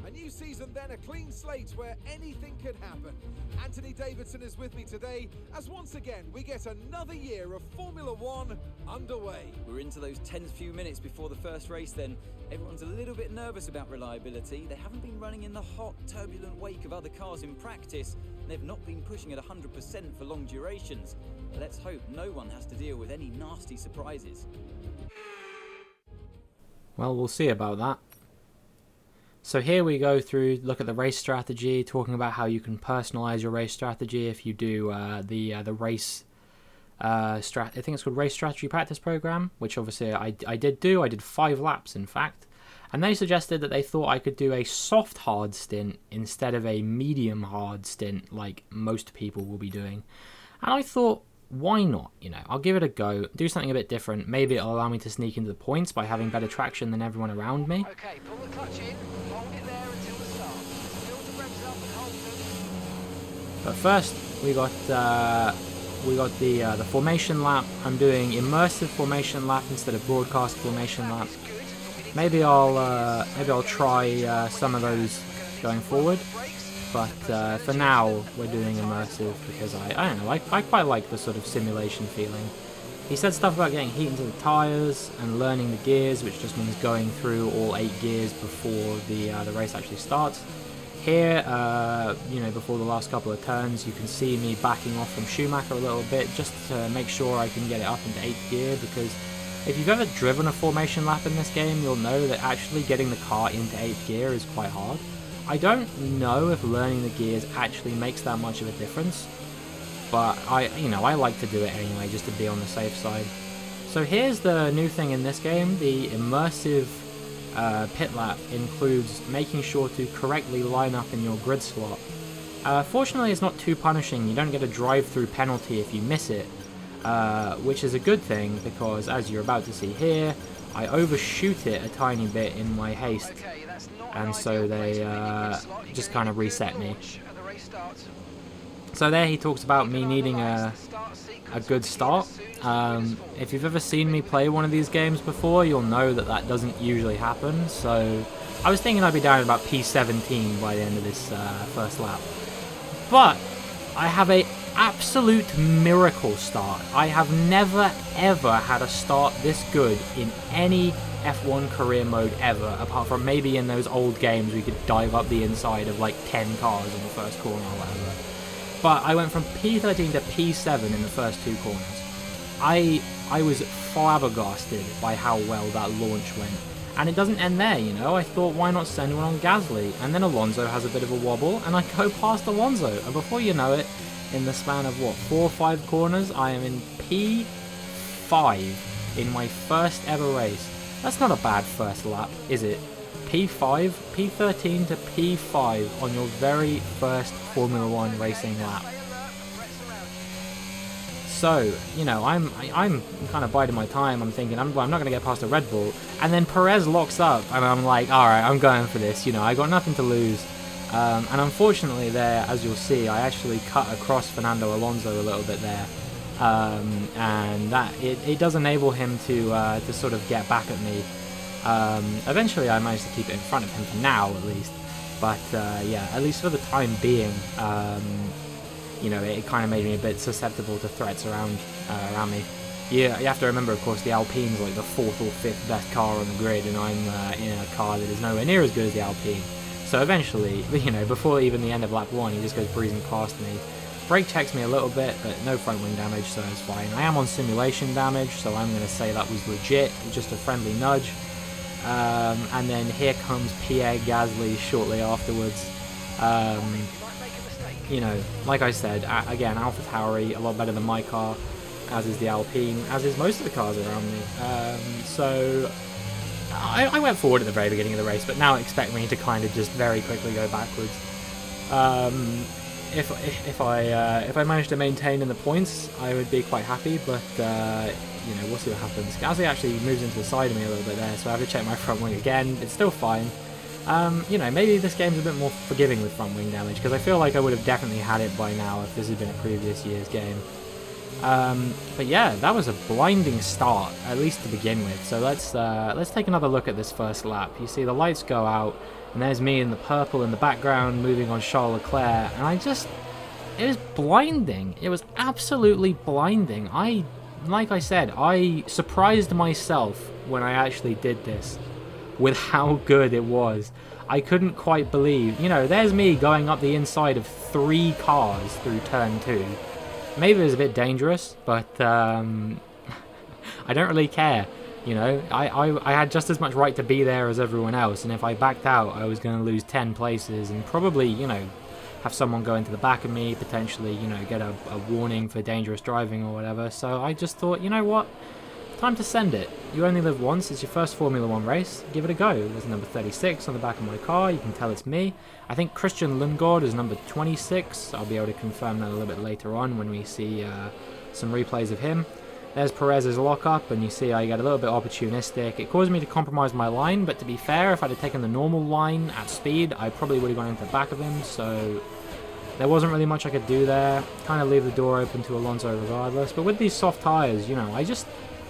A new season, then a clean slate where anything could happen. Anthony Davidson is with me today as once again we get another year of Formula One underway. We're into those tense few minutes before the first race then. Everyone's a little bit nervous about reliability. They haven't been running in the hot, turbulent wake of other cars in practice. They've not been pushing at 100% for long durations. Let's hope no one has to deal with any nasty surprises. Well, we'll see about that. So here we go through, look at the race strategy, talking about how you can personalize your race strategy if you do the race I think it's called Race Strategy Practice Program, which obviously I did do. I did 5 laps, in fact. And they suggested that they thought I could do a soft hard stint instead of a medium hard stint like most people will be doing. And I thought, why not? You know, I'll give it a go, do something a bit different. Maybe it'll allow me to sneak into the points by having better traction than everyone around me. Okay, pull the clutch in, hold it there until the start. Build the brakes up and hold them. But first, we got the formation lap. I'm doing immersive formation lap instead of broadcast formation lap. Maybe I'll try some of those going forward. But for now, we're doing immersive because I don't know, I quite like the sort of simulation feeling. He said stuff about getting heat into the tyres and learning the gears, which just means going through all 8 gears before the race actually starts. Here, you know, before the last couple of turns, you can see me backing off from Schumacher a little bit just to make sure I can get it up into 8th gear, because if you've ever driven a formation lap in this game, you'll know that actually getting the car into 8th gear is quite hard. I don't know if learning the gears actually makes that much of a difference, but I like to do it anyway just to be on the safe side. So here's the new thing in this game. The immersive pit lap includes making sure to correctly line up in your grid slot. Fortunately, it's not too punishing. You don't get a drive-through penalty if you miss it, which is a good thing because, as you're about to see here, I overshoot it a tiny bit in my haste, and so they just kind of reset me. So there he talks about me needing a good start. If you've ever seen me play one of these games before, you'll know that that doesn't usually happen. So I was thinking I'd be down at about P17 by the end of this first lap. But I have a absolute miracle start. I have never ever had a start this good in any F1 career mode ever, apart from maybe in those old games we could dive up the inside of like 10 cars in the first corner or whatever. But I went from P13 to P7 in the first 2 corners. I was flabbergasted by how well that launch went. And it doesn't end there, you know. I thought, why not send one on Gasly? And then Alonso has a bit of a wobble, and I go past Alonso. And before you know it, in the span of, 4 or 5 corners, I am in P5 in my first ever race. That's not a bad first lap, is it? P5, P13 to P5 on your very first Formula 1 racing lap. So, you know, I'm kind of biding my time. I'm thinking, I'm not going to get past a Red Bull. And then Perez locks up, and I'm like, alright, I'm going for this. You know, I got nothing to lose. And unfortunately there, as you'll see, I actually cut across Fernando Alonso a little bit there. And that it does enable him to sort of get back at me. Eventually I managed to keep it in front of him for now, at least. But yeah, at least for the time being, you know, it kind of made me a bit susceptible to threats around me. Yeah, you have to remember, of course, the Alpine's like the 4th or 5th best car on the grid, and I'm in a car that is nowhere near as good as the Alpine. So eventually, you know, before even the end of lap 1, he just goes breezing past me. Brake checks me a little bit, but no front wing damage, so it's fine. I am on simulation damage, so I'm going to say that was legit, just a friendly nudge. And then here comes Pierre Gasly shortly afterwards. You know, like I said, again, AlphaTauri, a lot better than my car, as is the Alpine, as is most of the cars around me. So I went forward at the very beginning of the race, but now expect me to kind of just very quickly go backwards. If I manage to maintain in the points, I would be quite happy, but you know, we'll see what happens. Gasly actually moves into the side of me a little bit there, so I have to check my front wing again. It's still fine. You know, maybe this game's a bit more forgiving with front wing damage, because I feel like I would have definitely had it by now if this had been a previous year's game. But yeah, that was a blinding start, at least to begin with. So let's take another look at this first lap. You see the lights go out, and there's me in the purple in the background moving on Charles Leclerc, and it was blinding. It was absolutely blinding. Like I said, I surprised myself when I actually did this with how good it was. I couldn't quite believe, you know, there's me going up the inside of 3 cars through turn 2. Maybe it was a bit dangerous, but I don't really care. You know, I had just as much right to be there as everyone else, and if I backed out, I was going to lose 10 places and probably, you know, have someone go into the back of me, potentially, you know, get a warning for dangerous driving or whatever. So I just thought, you know what, time to send it. You only live once, it's your first Formula 1 race, give it a go. There's number 36 on the back of my car, you can tell it's me. I think Christian Lundgaard is number 26, I'll be able to confirm that a little bit later on when we see some replays of him. There's Perez's lock-up, and you see I get a little bit opportunistic. It caused me to compromise my line, but to be fair, if I'd have taken the normal line at speed, I probably would have gone into the back of him, so there wasn't really much I could do there. Kind of leave the door open to Alonso regardless, but with these soft tyres, you know, I just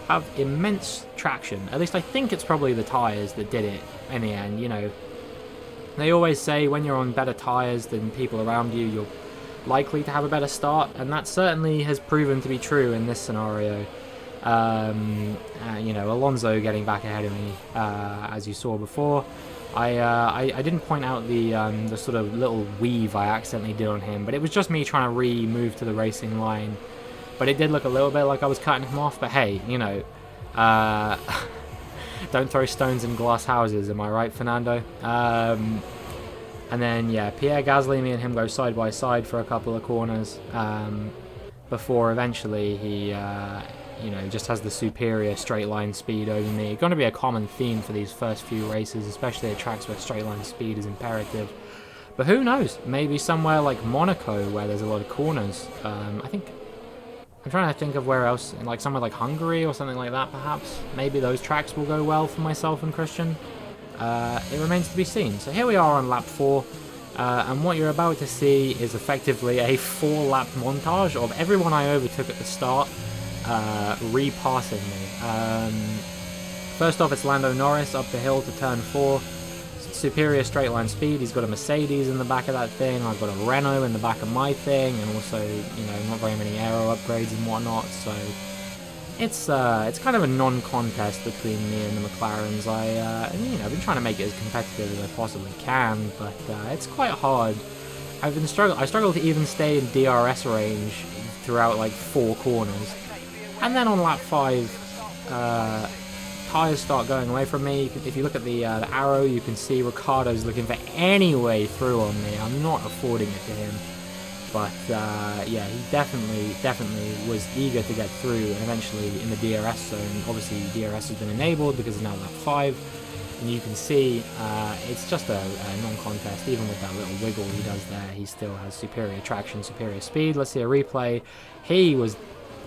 have immense traction. At least I think it's probably the tyres that did it in the end, you know. They always say when you're on better tyres than people around you, you're likely to have a better start, and that certainly has proven to be true in this scenario. You know, Alonso getting back ahead of me, as you saw before. I didn't point out the sort of little weave I accidentally did on him, but it was just me trying to re-move to the racing line. But it did look a little bit like I was cutting him off, but hey, you know, don't throw stones in glass houses, am I right, Fernando? And then, yeah, Pierre Gasly, me and him go side by side for a couple of corners, before eventually he, you know, just has the superior straight line speed over me. It's going to be a common theme for these first few races, especially at tracks where straight line speed is imperative. But who knows? Maybe somewhere like Monaco, where there's a lot of corners. I'm trying to think of where else, like somewhere like Hungary or something like that, perhaps. Maybe those tracks will go well for myself and Christian. It remains to be seen. So here we are on lap 4, and what you're about to see is effectively a 4-lap montage of everyone I overtook at the start repassing me. First off, it's Lando Norris up the hill to turn 4. Superior straight line speed. He's got a Mercedes in the back of that thing. I've got a Renault in the back of my thing, and also, you know, not very many aero upgrades and whatnot. So it's kind of a non-contest between me and the McLarens. You know, I've been trying to make it as competitive as I possibly can, but it's quite hard. I struggle to even stay in DRS range throughout like 4 corners, and then on lap 5. Tyres start going away from me. If you look at the arrow, you can see Ricciardo's looking for any way through on me. I'm not affording it to him, but yeah, he definitely was eager to get through, and eventually in the DRS zone. Obviously, DRS has been enabled because it's now lap 5. And you can see it's just a non-contest. Even with that little wiggle he does there, he still has superior traction, superior speed. Let's see a replay. He was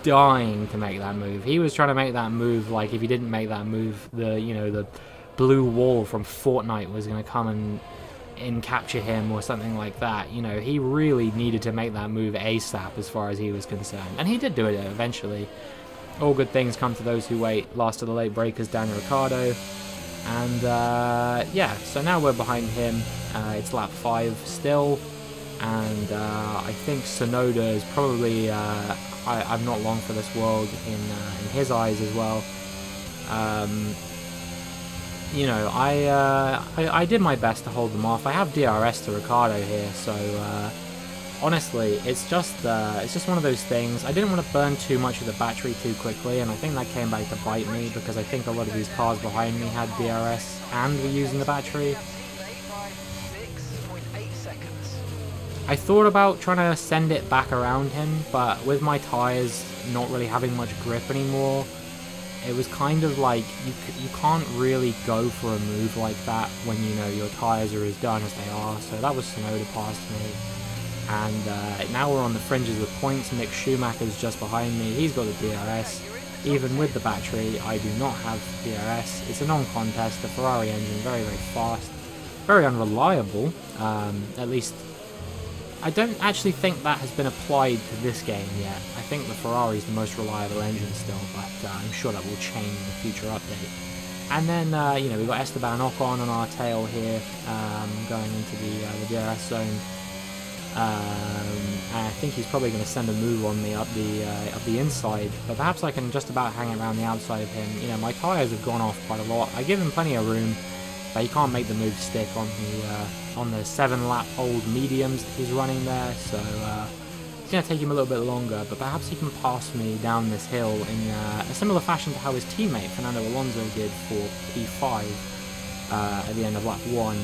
dying to make that move. He was trying to make that move like if he didn't make that move, the blue wall from Fortnite was going to come and capture him or something like that. He really needed to make that move ASAP as far as he was concerned. And he did do it eventually. All good things come to those who wait. Last of the late breakers, Daniel Ricciardo. And yeah, so now we're behind him. It's lap 5 still. And I think Sonoda is probably... I'm not long for this world in his eyes as well. I did my best to hold them off. I have DRS to Ricciardo here, so honestly, it's just one of those things. I didn't want to burn too much of the battery too quickly, and I think that came back to bite me because I think a lot of these cars behind me had DRS and were using the battery. I thought about trying to send it back around him, but with my tyres not really having much grip anymore, it was kind of like you can't really go for a move like that when your tyres are as done as they are. So that was Sonoda past me. And now we're on the fringes with points. Mick Schumacher's just behind me. He's got the DRS. Even with the battery, I do not have DRS. It's a non-contest. The Ferrari engine, very, very fast. Very unreliable. At least, I don't actually think that has been applied to this game yet. I think the Ferrari is the most reliable engine still, but I'm sure that will change in a future update. And then, we've got Esteban Ocon on our tail here, going into the DRS zone. I think he's probably going to send a move on me up the inside, but perhaps I can just about hang around the outside of him. My tyres have gone off quite a lot. I give him plenty of room, but he can't make the move stick on the 7-lap-old mediums that he's running there. So it's going to take him a little bit longer, but perhaps he can pass me down this hill in a similar fashion to how his teammate Fernando Alonso did for P5 at the end of lap 1.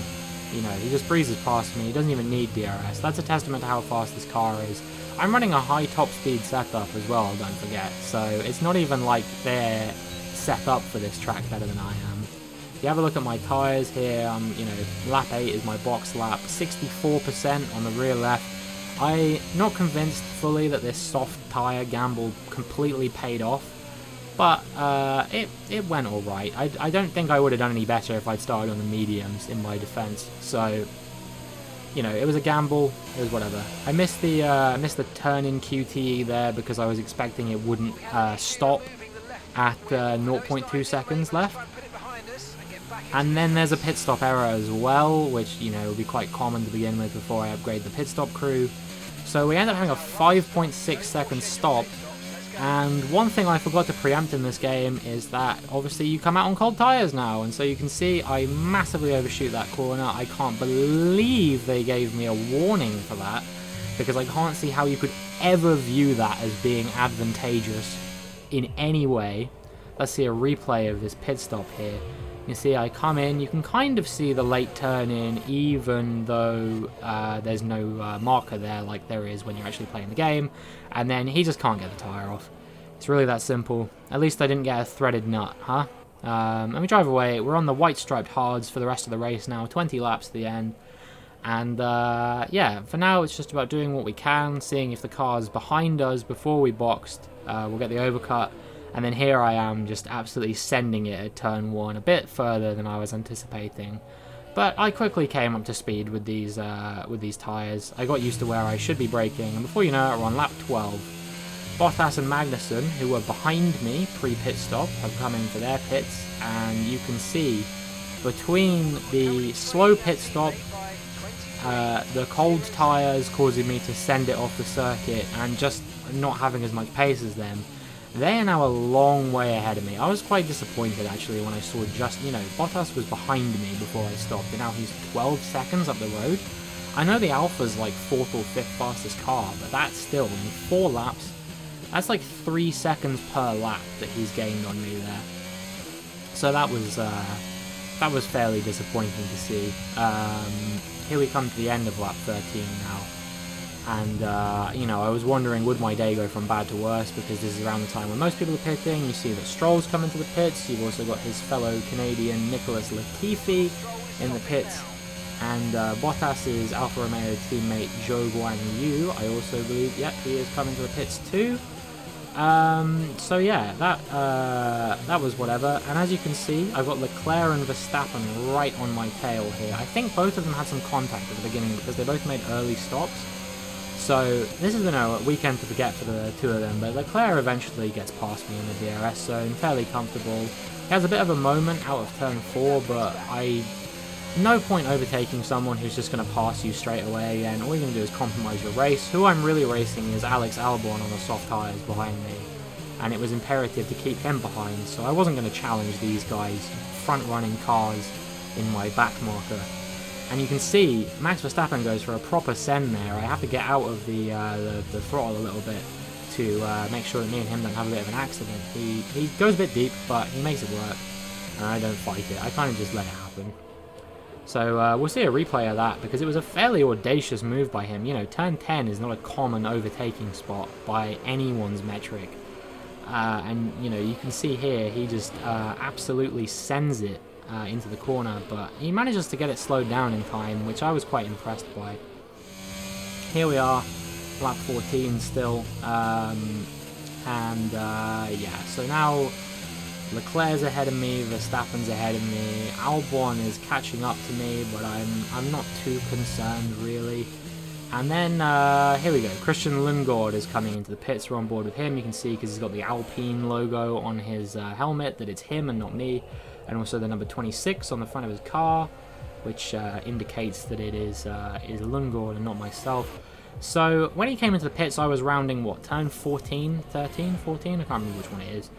He just breezes past me. He doesn't even need DRS. That's a testament to how fast this car is. I'm running a high top speed setup as well, don't forget. So it's not even like they're set up for this track better than I am. If you have a look at my tyres here, lap 8 is my box lap. 64% on the rear left. I'm not convinced fully that this soft tyre gamble completely paid off. But it went alright. I don't think I would have done any better if I'd started on the mediums in my defense. So, it was a gamble. It was whatever. I missed the turn-in QTE there because I was expecting it wouldn't stop at 0.2 seconds left. And then there's a pit stop error as well, which, would be quite common to begin with before I upgrade the pit stop crew. So we end up having a 5.6 second stop. And one thing I forgot to preempt in this game is that obviously you come out on cold tyres now, and so you can see I massively overshoot that corner. I can't believe they gave me a warning for that, because I can't see how you could ever view that as being advantageous in any way. Let's see a replay of this pit stop here. You see I come in, you can kind of see the late turn in, even though there's no marker there like there is when you're actually playing the game, and then he just can't get the tyre off. It's really that simple. At least I didn't get a threaded nut, huh? And we drive away. We're on the white striped hards for the rest of the race now, 20 laps to the end. And yeah, for now it's just about doing what we can, seeing if the car's behind us before we boxed. We'll get the overcut. And then here I am just absolutely sending it at turn 1 a bit further than I was anticipating. But I quickly came up to speed with these tyres. I got used to where I should be braking, and before you know it, we're on lap 12. Bottas and Magnussen, who were behind me pre-pit stop, have come in for their pits, and you can see between the slow pit stop, the cold tyres causing me to send it off the circuit, and just not having as much pace as them, they are now a long way ahead of me. I was quite disappointed actually when I saw Bottas was behind me before I stopped, and now he's 12 seconds up the road. I know the Alpha's like 4th or 5th fastest car, but that's still, in 4 laps, that's like 3 seconds per lap that he's gained on me there. So that was fairly disappointing to see. Here we come to the end of lap 13 now. And, you know, I was wondering, would my day go from bad to worse, because this is around the time when most people are pitting. You see that Stroll's come into the pits. You've also got his fellow Canadian Nicholas Latifi in the pits. And Bottas's Alfa Romeo teammate Jaguar, I also believe, yep, he is coming to the pits too. So yeah, that was whatever. And as you can see, I've got Leclerc and Verstappen right on my tail here. I think both of them had some contact at the beginning because they both made early stops. So this has been a weekend to forget for the two of them, but Leclerc eventually gets past me in the DRS zone, fairly comfortable. He has a bit of a moment out of turn 4, but no point overtaking someone who's just going to pass you straight away, and all you're going to do is compromise your race. Who I'm really racing is Alex Albon on the soft tyres behind me, and it was imperative to keep him behind, so I wasn't going to challenge these guys front-running cars in my back marker. And you can see Max Verstappen goes for a proper send there. I have to get out of the throttle a little bit to make sure that me and him don't have a bit of an accident. He goes a bit deep, but he makes it work, and I don't fight it. I kind of just let it happen. So we'll see a replay of that, because it was a fairly audacious move by him. You know, turn 10 is not a common overtaking spot by anyone's metric. And, you know, you can see here, he just absolutely sends it into the corner, but he manages to get it slowed down in time, which I was quite impressed by. Here we are, lap 14 still, yeah, so now Leclerc's ahead of me, Verstappen's ahead of me, Albon is catching up to me, but I'm not too concerned really. And then here we go, Christian Lundgaard is coming into the pits. We're on board with him. You can see, because he's got the Alpine logo on his helmet, that it's him and not me. And also the number 26 on the front of his car, which indicates that it is Lundgaard and not myself. So when he came into the pits, I was rounding, what, turn 14, 13, 14? I can't remember which one it is.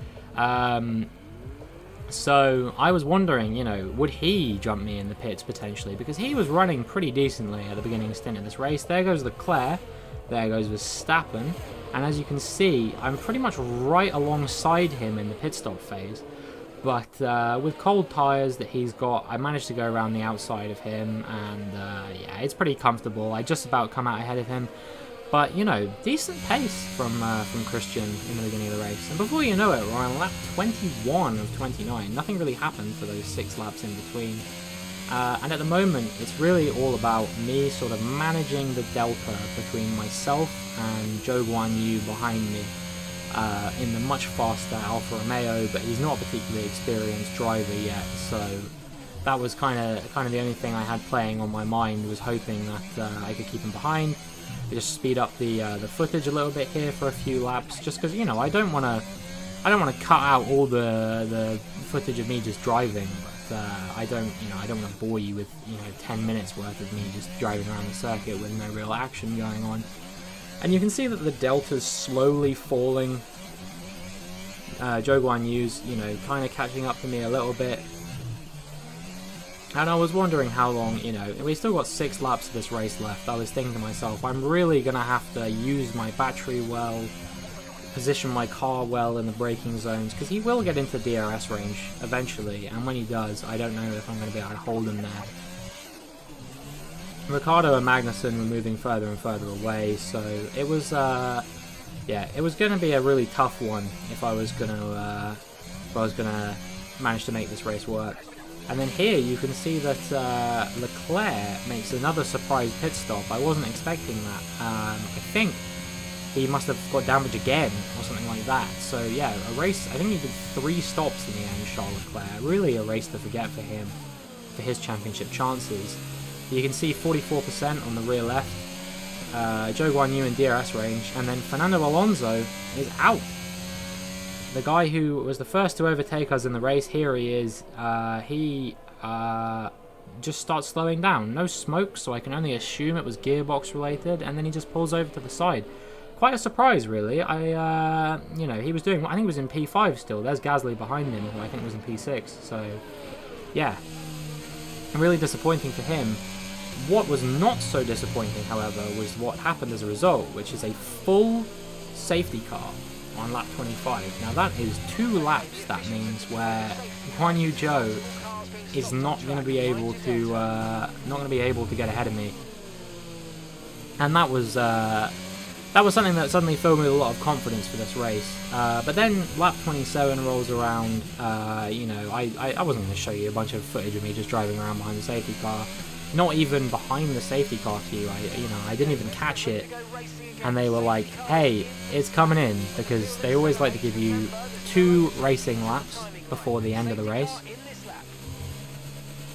So I was wondering, you know, would he jump me in the pits potentially? Because he was running pretty decently at the beginning stint of this race. There goes Leclerc, there goes Verstappen, and as you can see, I'm pretty much right alongside him in the pit stop phase. But with cold tyres that he's got, I managed to go around the outside of him, and yeah, it's pretty comfortable. I just about come out ahead of him. But, you know, decent pace from Christian in the beginning of the race. And before you know it, we're on lap 21 of 29. Nothing really happened for those 6 laps in between. And at the moment, it's really all about me sort of managing the delta between myself and Zhou Guanyu behind me in the much faster Alfa Romeo, but he's not a particularly experienced driver yet, so that was kind of the only thing I had playing on my mind, was hoping that I could keep him behind. Just speed up the footage a little bit here for a few laps, just because, you know, I don't want to cut out all the footage of me just driving, but I don't want to bore you with, you know, 10 minutes worth of me just driving around the circuit with no real action going on. And you can see that the delta's slowly falling. Zhou Guanyu's, you know, kind of catching up to me a little bit. And I was wondering how long, you know, we still got 6 laps of this race left. I was thinking to myself, I'm really going to have to use my battery well, position my car well in the braking zones, because he will get into DRS range eventually, and when he does, I don't know if I'm going to be able to hold him there. Ricciardo and Magnussen were moving further and further away, so it was, yeah, it was going to be a really tough one if I was going to manage to make this race work. And then here you can see that Leclerc makes another surprise pit stop. I wasn't expecting that. I think he must have got damage again or something like that. So yeah, a race, I think he did 3 stops in the end, Charles Leclerc. Really a race to forget for him, for his championship chances. You can see 44% on the rear left. Zhou Guanyu in DRS range, and then Fernando Alonso is out. The guy who was the first to overtake us in the race, here he is. He just starts slowing down. No smoke, so I can only assume it was gearbox related, and then he just pulls over to the side. Quite a surprise, really. You know, he was doing, I think he was in P5 still. There's Gasly behind him, who I think was in P6. So, yeah, really disappointing for him. What was not so disappointing, however, was what happened as a result, which is a full safety car on lap 25. Now that is 2 laps, that means, where Guanyu Zhou is not going to be able to get ahead of me. And that was something that suddenly filled me with a lot of confidence for this race. But then lap 27 rolls around. You know, I wasn't going to show you a bunch of footage of me just driving around behind the safety car. Not even behind the safety car queue. I didn't even catch it. And they were like, "Hey, it's coming in," because they always like to give you 2 racing laps before the end of the race,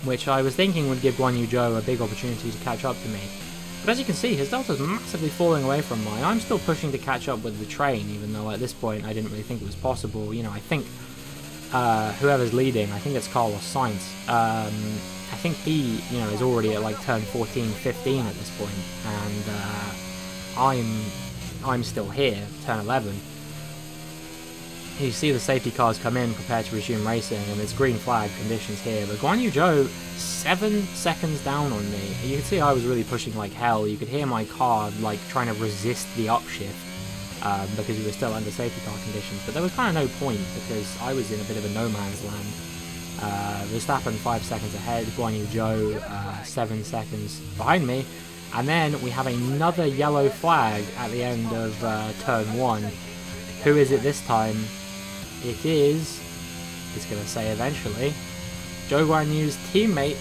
which I was thinking would give Guan Yu Zhou a big opportunity to catch up to me. But as you can see, his delta's massively falling away from mine. I'm still pushing to catch up with the train, even though at this point I didn't really think it was possible. You know, I think whoever's leading, I think it's Carlos Sainz. I think he, you know, is already at like turn 14, 15 at this point, and I'm still here, turn 11. You see the safety cars come in, prepare to resume racing, and it's green flag conditions here. But Guan Yu Zhou, 7 seconds down on me. You can see I was really pushing like hell. You could hear my car like trying to resist the upshift because we were still under safety car conditions. But there was kind of no point because I was in a bit of a no man's land. Verstappen 5 seconds ahead, Guan Yu Zhou 7 seconds behind me. And then we have another yellow flag at the end of turn 1. Who is it this time? It is, it's going to say eventually, Zhou Guanyu's teammate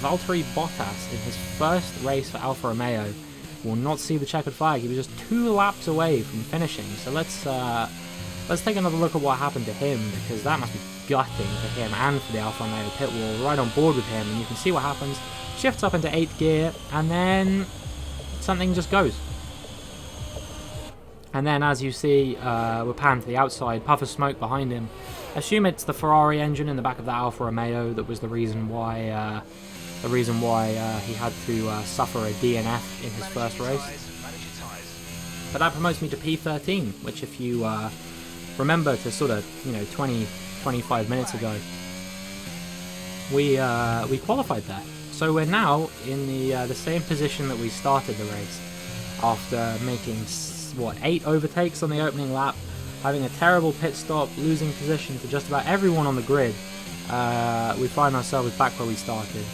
Valtteri Bottas in his first race for Alfa Romeo will not see the checkered flag. He was just 2 laps away from finishing. So let's take another look at what happened to him, because that must be gutting for him and for the Alfa Romeo pit wall. Right on board with him, and you can see what happens. Shifts up into 8th gear, and then something just goes. And then, as you see, we're panned to the outside, puff of smoke behind him. Assume it's the Ferrari engine in the back of the Alfa Romeo that was the reason why he had to suffer a DNF in his first race. But that promotes me to P13, which, if you remember to sort of 20-25 minutes ago, we qualified there. So we're now in the same position that we started the race, after making 8 overtakes on the opening lap, having a terrible pit stop, losing position to just about everyone on the grid. We find ourselves back where we started.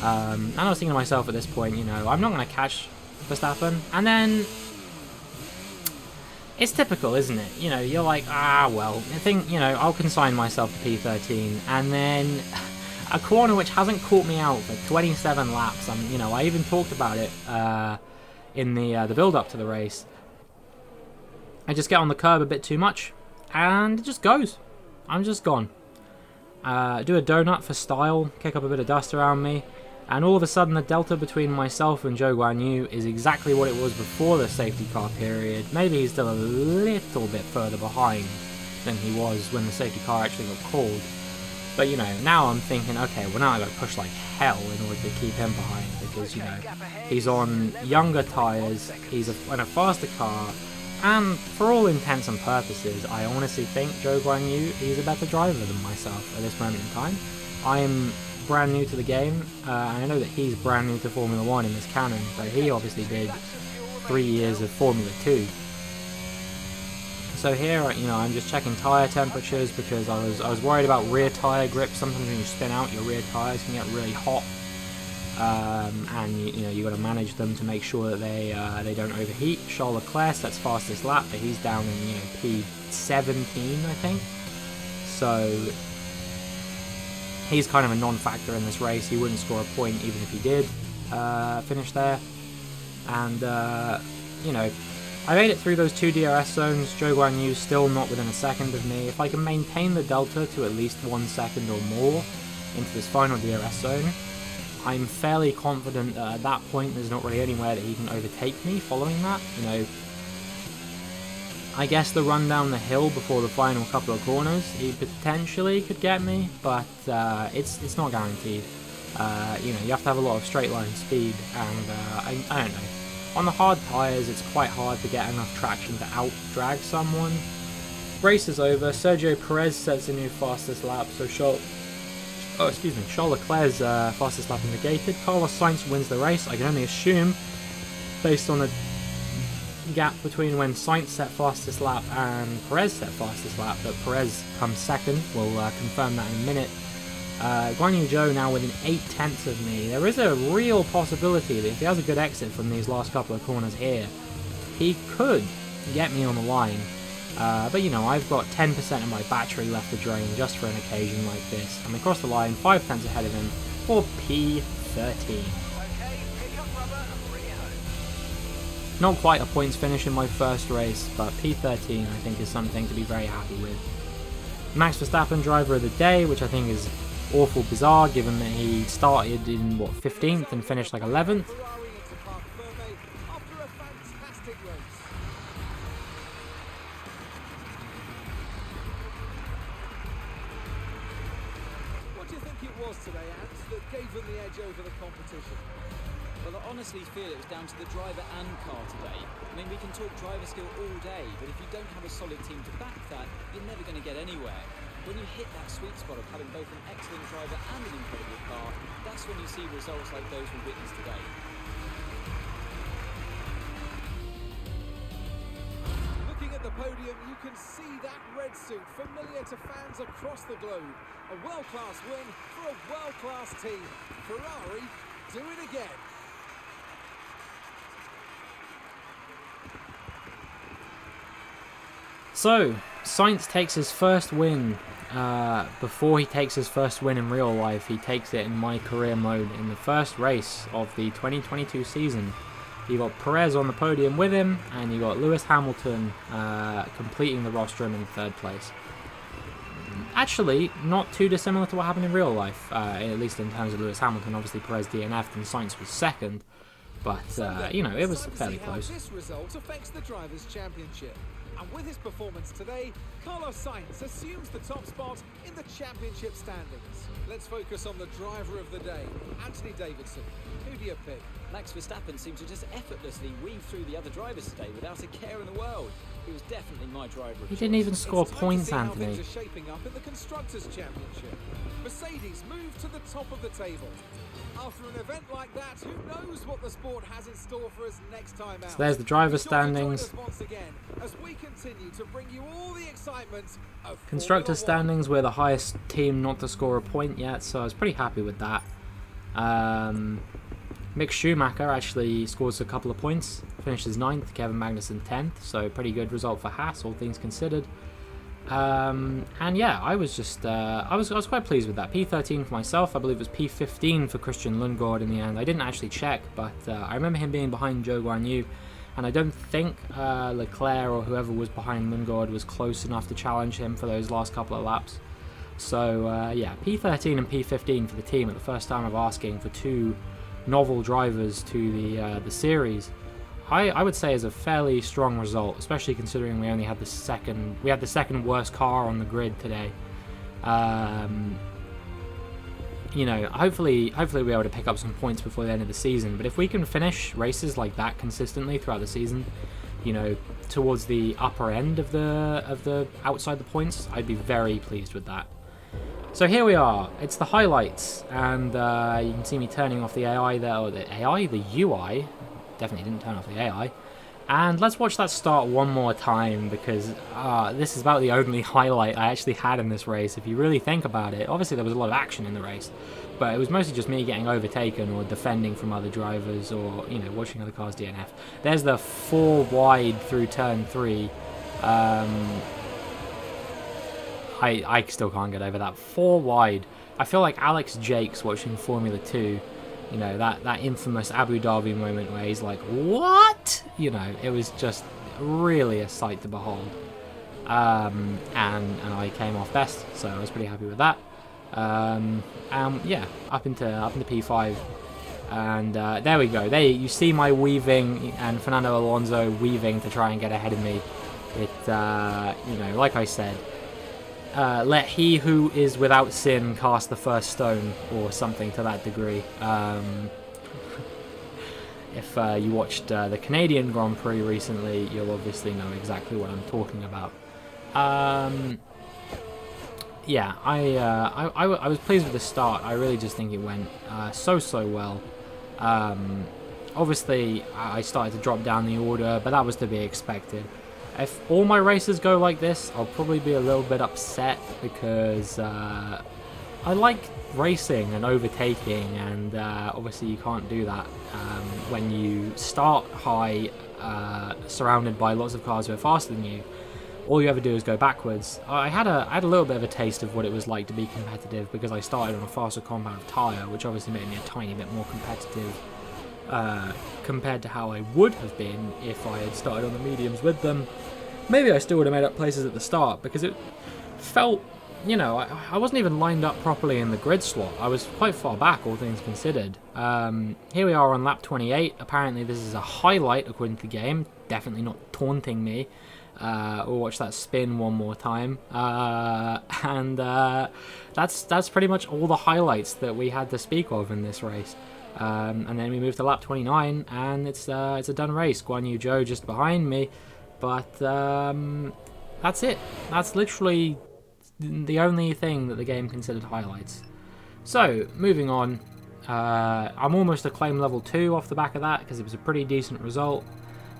And I was thinking to myself at this point, I'm not going to catch Verstappen. And then it's typical, isn't it? You're like, well, I think, I'll consign myself to P13. And then a corner which hasn't caught me out for 27 laps. I even talked about it in the build-up to the race. I just get on the curb a bit too much, and it just goes. I'm just gone. Do a donut for style, kick up a bit of dust around me, and all of a sudden the delta between myself and Zhou Guanyu is exactly what it was before the safety car period. Maybe he's still a little bit further behind than he was when the safety car actually got called. But now I'm thinking, okay, well now I got to push like hell in order to keep him behind, because he's on younger tyres, he's in a faster car. And for all intents and purposes, I honestly think Zhou Guanyu is a better driver than myself at this moment in time. I am brand new to the game. I know that he's brand new to Formula 1 in this canon, but he obviously did 3 years of Formula 2. So here, I'm just checking tyre temperatures, because I was worried about rear tyre grip. Sometimes when you spin out, your rear tyres can get really hot. And you got to manage them to make sure that they don't overheat. Charles Leclerc sets fastest lap, but he's down in P17, I think. So he's kind of a non-factor in this race. He wouldn't score a point even if he did finish there. And I made it through those 2 DRS zones. Zhou Guanyu still not within a second of me. If I can maintain the delta to at least 1 second or more into this final DRS zone, I'm fairly confident that at that point there's not really anywhere that he can overtake me following that. I guess the run down the hill before the final couple of corners, he potentially could get me, but it's not guaranteed. You have to have a lot of straight line speed, and I don't know. On the hard tyres, it's quite hard to get enough traction to out-drag someone. Race is over. Sergio Perez sets a new fastest lap, so Charles Leclerc's fastest lap is negated. Carlos Sainz wins the race. I can only assume, based on the gap between when Sainz set fastest lap and Perez set fastest lap, that Perez comes second. We'll confirm that in a minute. Guan Yu Zhou now within 8/10 of me. There is a real possibility that if he has a good exit from these last couple of corners here, he could get me on the line. But you know, I've got 10% of my battery left to drain just for an occasion like this. I'm across the line, 5/10 ahead of him for P13. Not quite a points finish in my first race, but P13 I think is something to be very happy with. Max Verstappen driver of the day, which I think is awful bizarre given that he started in, what, 15th and finished like 11th. What do you think it was today, Ants, that gave them the edge over the competition? Well, I honestly feel it was down to the driver and car today. I mean, we can talk driver skill all day, but if you don't have a solid team to back that, you're never going to get anywhere. When you hit that sweet spot of having both an excellent driver and an incredible car, that's when you see results like those we witnessed today. Looking at the podium, you can see that red suit familiar to fans across the globe. A world-class win for a world-class team. Ferrari do it again. So, Sainz takes his first win. Before he takes his first win in real life, he takes it in my career mode in the first race of the 2022 season. You got Perez on the podium with him, and you got Lewis Hamilton completing the rostrum in third place. Actually, not too dissimilar to what happened in real life, at least in terms of Lewis Hamilton. Obviously, Perez DNF'd and Sainz was second, but you know, it was fairly close. This result affects the Drivers' Championship. And with his performance today, Carlos Sainz assumes the top spot in the championship standings. Let's focus on the driver of the day, Anthony Davidson. Who do you pick? Max Verstappen seemed to just effortlessly weave through the other drivers today without a care in the world. He was definitely my driver of He didn't even score points, How Anthony. things are shaping up in the Constructors' Championship. Mercedes move to the top of the table. After an event like that, who knows what the sport has in store for us next time out. So there's the driver Be sure to join standings. us once again as we continue to bring you all the excitement of Constructor Formula standings, we're the highest team not to score a point yet, so I was pretty happy with that. Mick Schumacher actually scores a couple of points, finishes 9th, Kevin Magnussen 10th, so pretty good result for Haas, all things considered. And yeah, I was just I was quite pleased with that. P13 for myself. I believe it was P15 for Christian Lundgaard in the end. I didn't actually check, but I remember him being behind Jaguar, and I don't think Leclerc or whoever was behind Lundgaard was close enough to challenge him for those last couple of laps. So yeah, P13 and P15 for the team at the first time of asking for two novel drivers to the series. I would say is a fairly strong result, especially considering we only had the second worst car on the grid today. You know, hopefully we'll be able to pick up some points before the end of the season. But if we can finish races like that consistently throughout the season, you know, towards the upper end of the outside the points, I'd be very pleased with that. So here we are. It's the highlights, and you can see me turning off the AI there, or the UI. Definitely didn't turn off the AI. And let's watch that start one more time, because this is about the only highlight I actually had in this race. If you really think about it, obviously there was a lot of action in the race, but it was mostly just me getting overtaken or defending from other drivers, or, you know, watching other cars DNF. There's the 4 wide through turn 3. I still can't get over that. 4 wide. I feel like Alex Jakes watching Formula 2. You know, that infamous Abu Dhabi moment where he's like, what? You know, it was just really a sight to behold. And I came off best, so I was pretty happy with that. Yeah, up into P5. And there we go. You see my weaving and Fernando Alonso weaving to try and get ahead of me. It, you know, like I said, let he who is without sin cast the first stone, or something to that degree. If you watched the Canadian Grand Prix recently, you'll obviously know exactly what I'm talking about. Yeah, I was pleased with the start. I really just think it went so well. Obviously, I started to drop down the order, but that was to be expected. If all my races go like this, I'll probably be a little bit upset, because I like racing and overtaking, and obviously you can't do that when you start high, surrounded by lots of cars who are faster than you. All you ever do is go backwards. I had a little bit of a taste of what it was like to be competitive because I started on a faster compound tyre, which obviously made me a tiny bit more competitive compared to how I would have been if I had started on the mediums with them. Maybe I still would have made up places at the start because it felt, you know, I wasn't even lined up properly in the grid slot. I was quite far back, all things considered. Here we are on lap 28. Apparently this is a highlight according to the game. Definitely not taunting me. We'll watch that spin one more time. And that's pretty much all the highlights that we had to speak of in this race. And then we move to lap 29, and it's a done race. Guan Yu Zhou just behind me. But that's it. That's literally the only thing that the game considered highlights. So, moving on. I'm almost acclaim level 2 off the back of that, because it was a pretty decent result.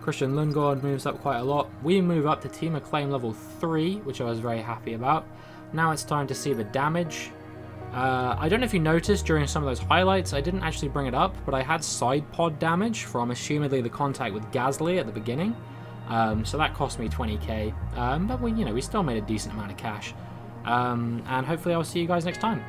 Christian Lundgaard moves up quite a lot. We move up to team acclaim level 3, which I was very happy about. Now it's time to see the damage. I don't know if you noticed during some of those highlights, I didn't actually bring it up, but I had side pod damage from assumedly the contact with Gasly at the beginning. So that cost me 20k, but we still made a decent amount of cash. And hopefully I'll see you guys next time.